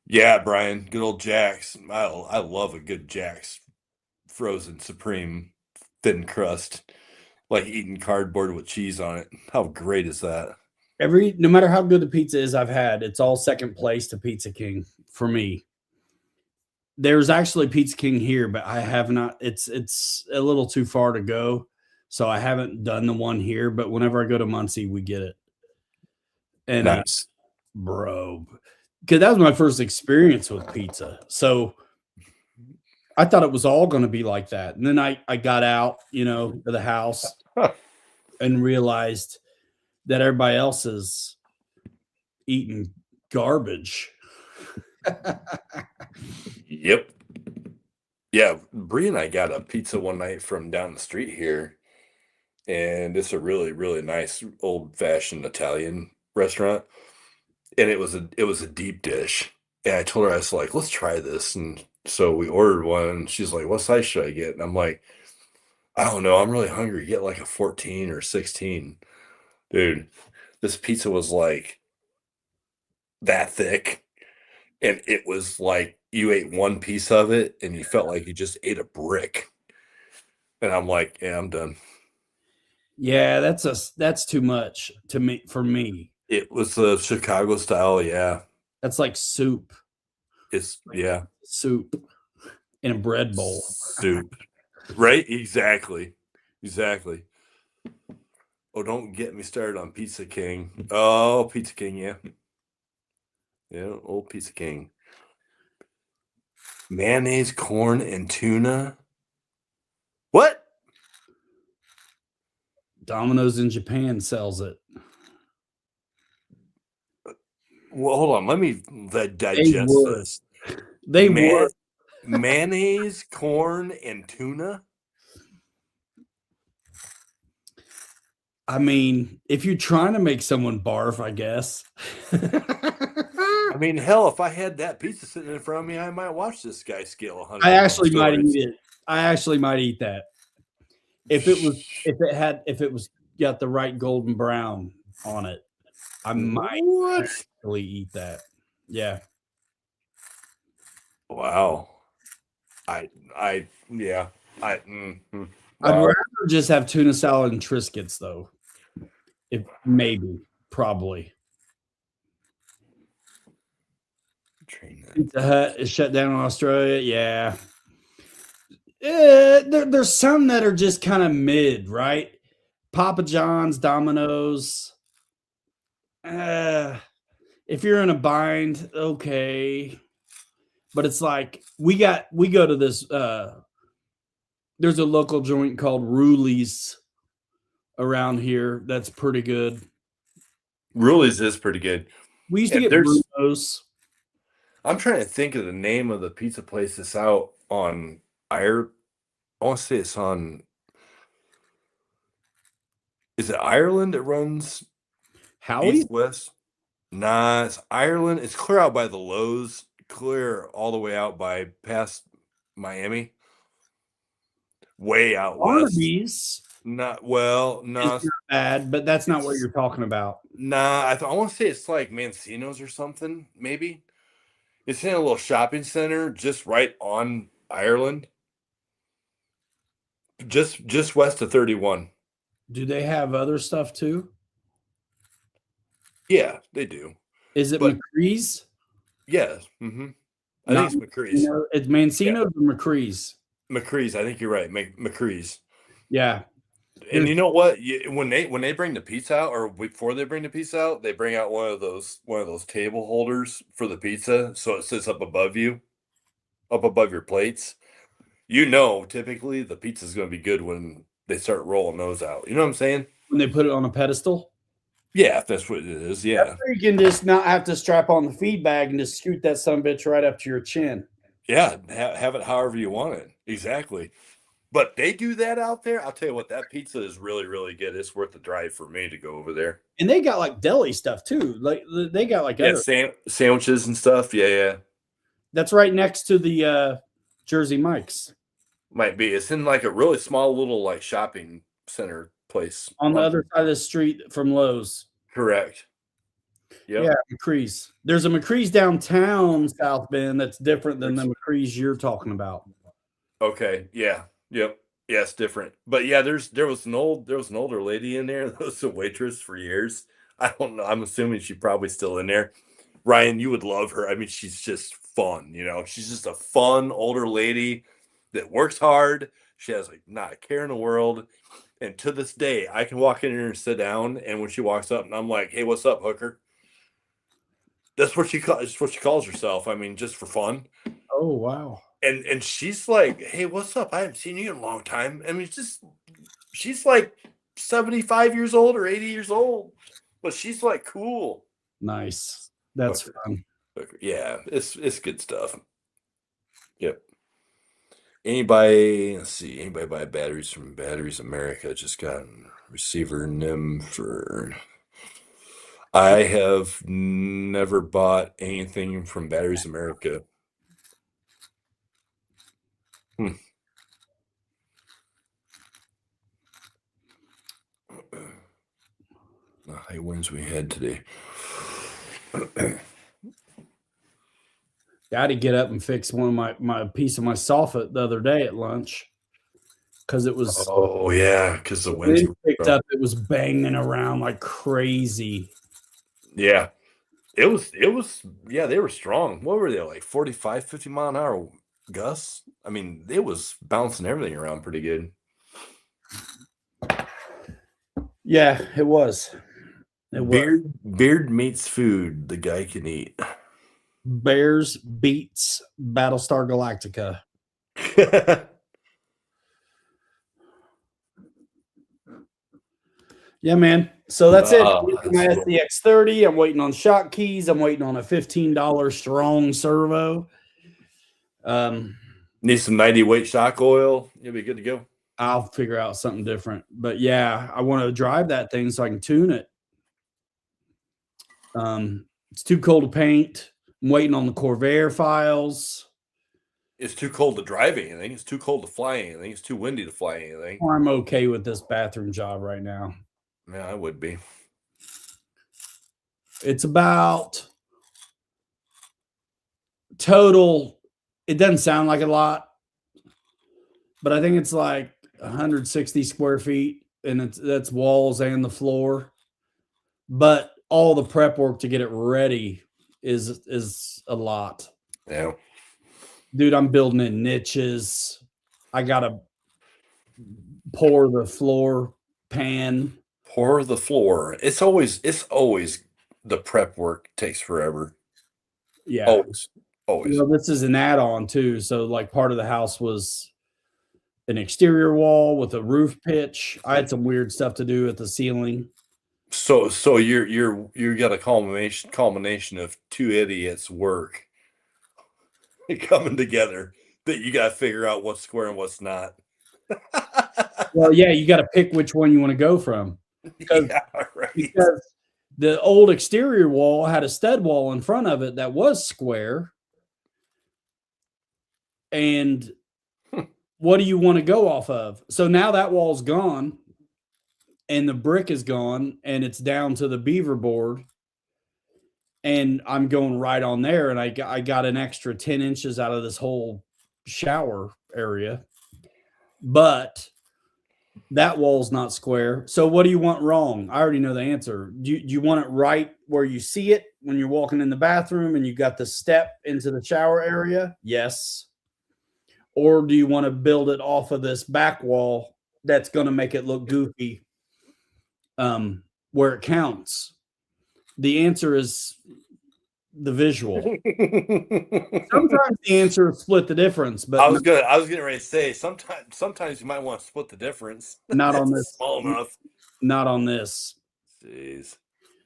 Yeah, Brian, good old Jack's. I love a good Jack's frozen supreme thin crust, like eating cardboard with cheese on it. How great is that? No matter how good the pizza is I've had, it's all second place to Pizza King for me. There's actually Pizza King here, but I have not. It's a little too far to go, so I haven't done the one here. But whenever I go to Muncie, we get it. And nice, bro, because that was my first experience with pizza. So I thought it was all going to be like that. And then I got out, to the house and realized that everybody else is eating garbage. Yep. Yeah, Bree and I got a pizza one night from down the street here, and it's a really, really nice old-fashioned Italian restaurant, and it was a deep dish. And I told her, I was like, let's try this. And so we ordered one, and she's like, what size should I get? And I'm like, I don't know. I'm really hungry. Get like a 14 or 16. Dude, this pizza was like that thick. And it was like you ate one piece of it and you felt like you just ate a brick. And I'm like, yeah, I'm done. Yeah, that's too much to me for me. It was the Chicago style. Yeah. That's like soup, Yeah. soup in a bread bowl. Soup. Right? Exactly. Exactly. Oh, don't get me started on Pizza King. Oh, Pizza King. Yeah. Yeah. Old Pizza King. Mayonnaise, corn, and tuna. What? Domino's in Japan sells it. Well, hold on. Let me They digest would. this. They would. Mayonnaise, corn, and tuna. I mean, if you're trying to make someone barf, I guess. I mean, hell, if I had that pizza sitting in front of me, I might watch this guy scale 100. I actually might eat it. I actually might eat that. If it was got the right golden brown on it, I might actually eat that. Yeah. Wow. Yeah. I'd Wow. rather just have tuna salad and Triscuits, though. If maybe, probably. Pizza Hut is shut down in Australia. Yeah. There's some that are just kind of mid, right? Papa John's, Domino's. If you're in a bind, okay. But it's like we go to this there's a local joint called Ruli's around here that's pretty good. Ruli's is pretty good. We used to get Bruno's. I'm trying to think of the name of the pizza place that's out on I want to say it's on. Is it Ireland that runs Howie's? East West? Nah, it's Ireland. It's clear out by the Lowe's, clear all the way out by past Miami. Way out Barnaby's. west. Not well, no. It's not bad, but that's not what you're talking about. Nah, I want to say it's like Mancino's or something, maybe. It's in a little shopping center just right on Ireland. Just west of 31. Do they have other stuff too? Yeah, they do. Is it McCree's? Yes. Mm-hmm. I think it's McCree's. It's Mancino's or McCree's? McCree's. I think you're right. McCree's. Yeah. And you know what? When they bring the pizza out, or before they bring the pizza out, they bring out one of those table holders for the pizza, so it sits up above you, up above your plates. You know, typically the pizza's going to be good when they start rolling those out. You know what I'm saying? When they put it on a pedestal? Yeah, if that's what it is. Yeah. You can just not have to strap on the feed bag and just scoot that sumbitch right up to your chin. Yeah, have it however you want it. Exactly. But they do that out there. I'll tell you what, that pizza is really, really good. It's worth the drive for me to go over there. And they got like deli stuff too. Like they got like sandwiches and stuff. Yeah. That's right next to the Jersey Mike's. Might be. It's in like a really small little like shopping center place on the other side of the street from Lowe's. Correct. Yep. Yeah, McCree's. There's a McCree's downtown South Bend that's different than the McCree's you're talking about. Okay. Yeah. Yep. Yeah, it's different. But yeah, there was an older lady in there that was a waitress for years. I don't know. I'm assuming she's probably still in there. Ryan, you would love her. I mean, she's just fun, you know. She's just a fun older lady that works hard. She has like not a care in the world. And to this day, I can walk in here and sit down, and when she walks up, and I'm like, "Hey, what's up, hooker?" That's what she calls herself. I mean, just for fun. Oh wow! And she's like, "Hey, what's up? I haven't seen you in a long time." I mean, she's like 75 years old or 80 years old, but she's like cool. Nice. That's fun. Yeah, it's good stuff. Yep. Let's see, anybody buy batteries from Batteries America? Just got receiver NIM for. I have never bought anything from Batteries America. The high winds we had today. Got to get up and fix one of my piece of my soffit the other day at lunch because it was Oh yeah, because the winds wind picked up. It was banging around like crazy. Yeah, it was yeah, they were strong. What were they, like 45, 50 mile an hour gusts? I mean, it was bouncing everything around pretty good. Yeah, it was. It was. Beard meets food the guy can eat. Bears beats Battlestar Galactica. Yeah, man. So that's it. My That's cool. SCX30. I'm waiting on shock keys. I'm waiting on a $15 strong servo. Need some 90 weight shock oil. You'll be good to go. I'll figure out something different. But yeah, I want to drive that thing so I can tune it. It's too cold to paint. I'm waiting on the Corvair files. It's too cold to drive anything. It's too cold to fly anything. It's too windy to fly anything. I'm okay with this bathroom job right now. Yeah, I would be. It's about total. It doesn't sound like a lot, but I think it's like 160 square feet, and that's walls and the floor. But all the prep work to get it ready is a lot. Yeah. Dude, I'm building in niches. I gotta pour the floor pan. Pour the floor. It's always the prep work takes forever. Yeah. Always. You know, this is an add-on too. So like part of the house was an exterior wall with a roof pitch. I had some weird stuff to do at the ceiling. So you got a culmination of two idiots work coming together that you got to figure out what's square and what's not. Well, yeah, you got to pick which one you want to go from. Yeah, right. Because the old exterior wall had a stud wall in front of it that was square. And what do you want to go off of? So now that wall's gone and the brick is gone and it's down to the beaver board. And I'm going right on there. And I got an extra 10 inches out of this whole shower area. But that wall's not square. So what do you want wrong? I already know the answer. Do you want it right where you see it when you're walking in the bathroom and you got the step into the shower area? Yes. Or do you want to build it off of this back wall that's going to make it look goofy where it counts? The answer is the visual. Sometimes the answer is split the difference, but I was getting ready to say sometimes you might want to split the difference. Not on this. Small enough. Not on this. Jeez.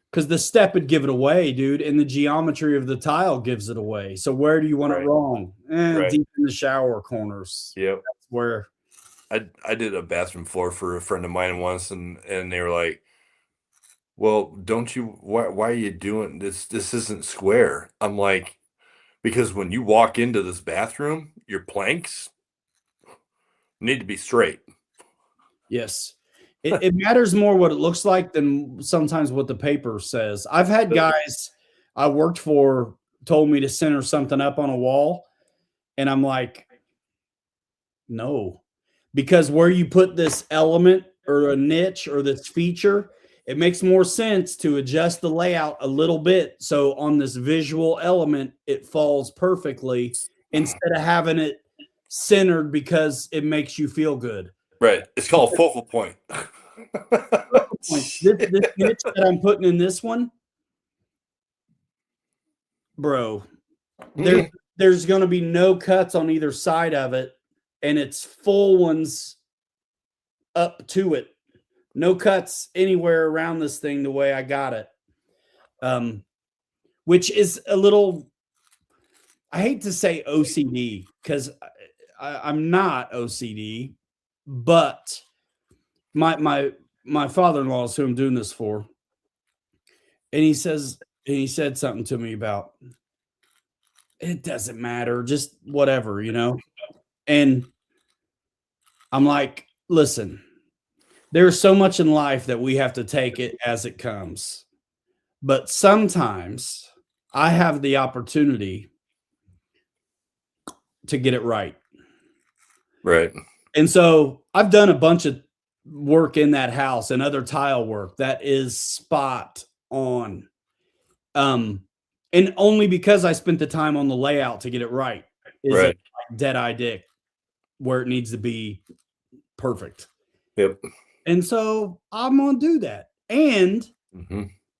Because the step would give it away, dude, and the geometry of the tile gives it away. So where do you want it wrong? Deep in the shower corners. Yep. That's where I did a bathroom floor for a friend of mine once, and they were like, well, don't you why are you doing this? This isn't square. I'm like, because when you walk into this bathroom, your planks need to be straight. Yes. It matters more what it looks like than sometimes what the paper says. I've had guys I worked for told me to center something up on a wall, and I'm like, no, because where you put this element or a niche or this feature, it makes more sense to adjust the layout a little bit. So on this visual element, it falls perfectly instead of having it centered because it makes you feel good. Right. It's called focal point. This niche that I'm putting in this one, bro, there's going to be no cuts on either side of it, and it's full ones up to it. No cuts anywhere around this thing the way I got it. Which is a little, I hate to say OCD because I'm not OCD, but my father-in-law is who I'm doing this for. And he said something to me about it doesn't matter, just whatever, And I'm like, listen, there's so much in life that we have to take it as it comes. But sometimes I have the opportunity to get it right. Right. And so I've done a bunch of work in that house and other tile work that is spot on. And only because I spent the time on the layout to get it right is Right. it like dead-eye dick where it needs to be perfect. Yep. And so I'm going to do that. And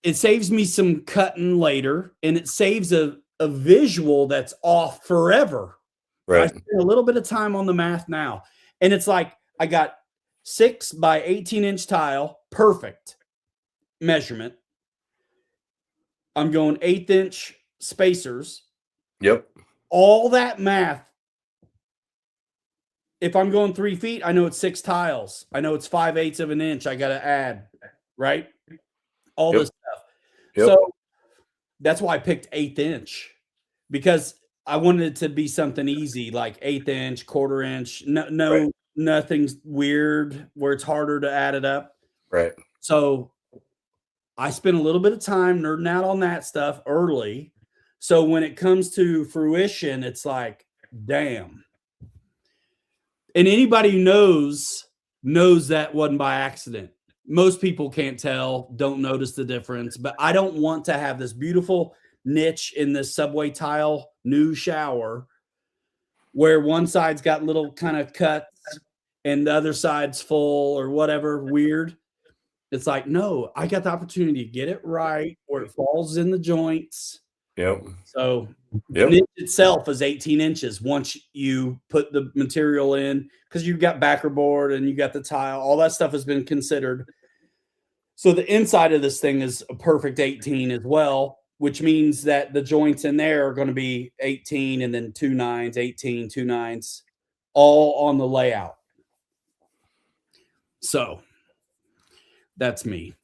it saves me some cutting later, and it saves a visual that's off forever. Right. I spend a little bit of time on the math now. And it's like I got 6 by 18-inch tile, perfect measurement. I'm going 1/8-inch spacers. Yep. All that math. If I'm going 3 feet, I know it's 6 tiles. I know it's 5/8 of an inch. I got to add, right? All this stuff. Yep. So that's why I picked 1/8 inch, because I wanted it to be something easy, like 1/8 inch, 1/4 inch. No, Right. Nothing's weird where it's harder to add it up. Right. So I spent a little bit of time nerding out on that stuff early. So when it comes to fruition, it's like, damn. And anybody who knows that wasn't by accident. Most people can't tell, don't notice the difference, but I don't want to have this beautiful niche in this subway tile new shower where one side's got little kind of cuts and the other side's full or whatever weird. It's like, no, I got the opportunity to get it right where it falls in the joints. Yep. So the niche itself is 18 inches once you put the material in, because you've got backer board and you got the tile. All that stuff has been considered. So the inside of this thing is a perfect 18 as well, which means that the joints in there are going to be 18 and then 2 9s, 18, 2 9s, all on the layout. So that's me.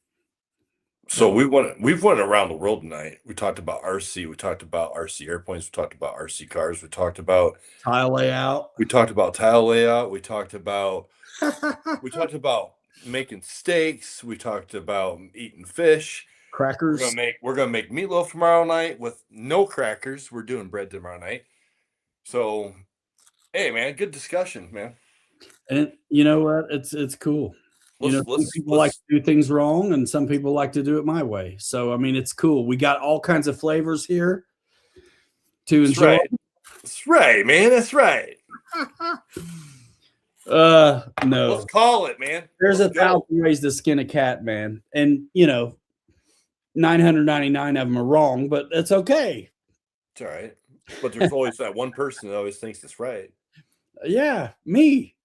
So we've went around the world tonight. We talked about RC. We talked about RC airplanes. We talked about RC cars. We talked about tile layout. We talked about tile layout. We talked about making steaks. We talked about eating fish. Crackers. We're gonna make meatloaf tomorrow night with no crackers. We're doing bread tomorrow night. So, hey man, good discussion, man. And you know what? It's cool. Some people like to do things wrong, and some people like to do it my way. So, I mean, it's cool. We got all kinds of flavors here to enjoy. Right. That's right, man. That's right. No. Let's call it, man. There's 1,000 ways to skin a cat, man. And, 999 of them are wrong, but it's okay. It's all right. But there's always that one person that always thinks it's right. Yeah, me.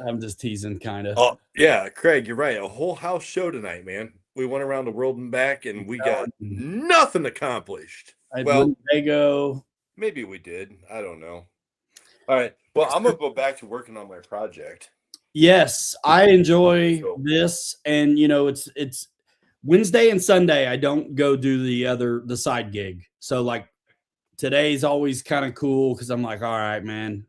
I'm just teasing, kind of. Oh, yeah, Craig, you're right. A whole house show tonight, man. We went around the world and back, and we got nothing accomplished. Well, Lego. Maybe we did. I don't know. All right. Well, I'm going to go back to working on my project. Yes, I enjoy this. And, it's Wednesday and Sunday. I don't go do the side gig. So, like, today's always kind of cool because I'm like, all right, man.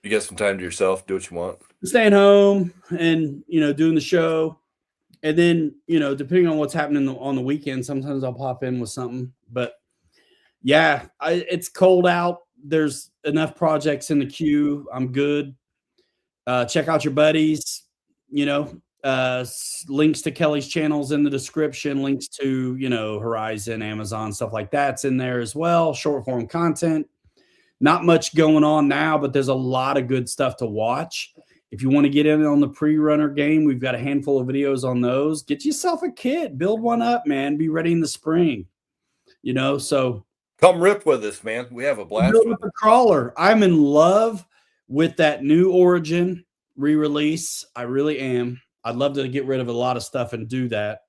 You get some time to yourself, do what you want. Staying home and, doing the show. And then, depending on what's happening on the weekend, sometimes I'll pop in with something. But yeah, it's cold out. There's enough projects in the queue. I'm good. Check out your buddies, links to Kelly's channels in the description, links to, Horizon, Amazon, stuff like that's in there as well. Short form content. Not much going on now, but there's a lot of good stuff to watch. If you want to get in on the pre-runner game, we've got a handful of videos on those. Get yourself a kit, build one up, man. Be ready in the spring. So come rip with us, man. We have a blast with the crawler. I'm in love with that new Origin re-release. I really am. I'd love to get rid of a lot of stuff and do that.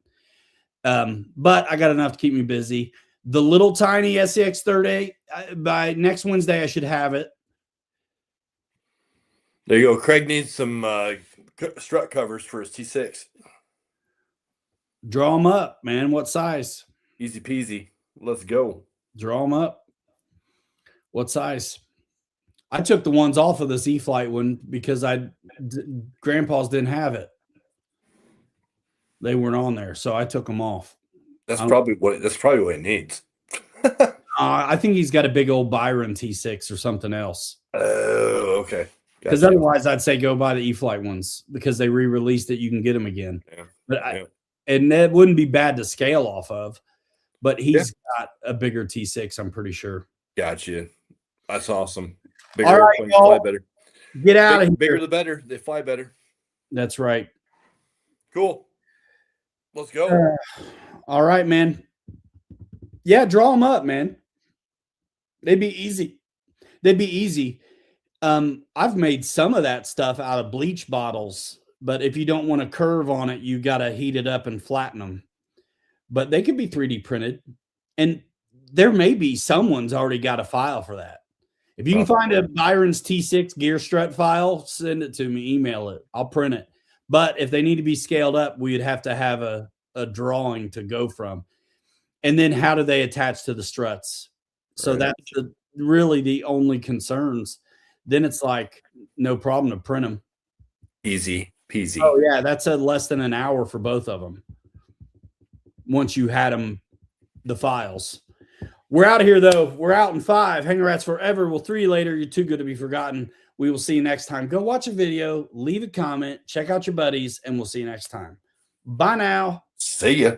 But I got enough to keep me busy. The little tiny SEX 38, by next Wednesday, I should have it. There you go. Craig needs some strut covers for his T6. Draw them up, man. What size? Easy peasy. Let's go. Draw them up. What size? I took the ones off of this E-Flight one because Grandpa's didn't have it. They weren't on there, so I took them off. That's probably what it needs. I think he's got a big old Byron T6 or something else. Oh, okay. Because otherwise, I'd say go buy the E-Flight ones because they re-released it. You can get them again. Yeah. But and that wouldn't be bad to scale off of. But he's got a bigger T6, I'm pretty sure. Gotcha. That's awesome. Bigger All right, fly better. Get out of here. Bigger the better. They fly better. That's right. Cool. Let's go. All right, man. Yeah, draw them up, man. They'd be easy. I've made some of that stuff out of bleach bottles, but if you don't want to curve on it, you got to heat it up and flatten them. But they could be 3D printed, and there may be someone's already got a file for that. If you can find a Byron's T6 gear strut file, send it to me, email it. I'll print it. But if they need to be scaled up, we'd have to have a drawing to go from. And then how do they attach to the struts? So that's really the only concerns. Then it's like no problem to print them. Easy peasy. Oh, yeah. That's less than an hour for both of them. Once you had them, the files. We're out of here, though. We're out in 5. Hanger Rats forever. We'll 3 you later. You're too good to be forgotten. We will see you next time. Go watch a video, leave a comment, check out your buddies, and we'll see you next time. Bye now. See ya.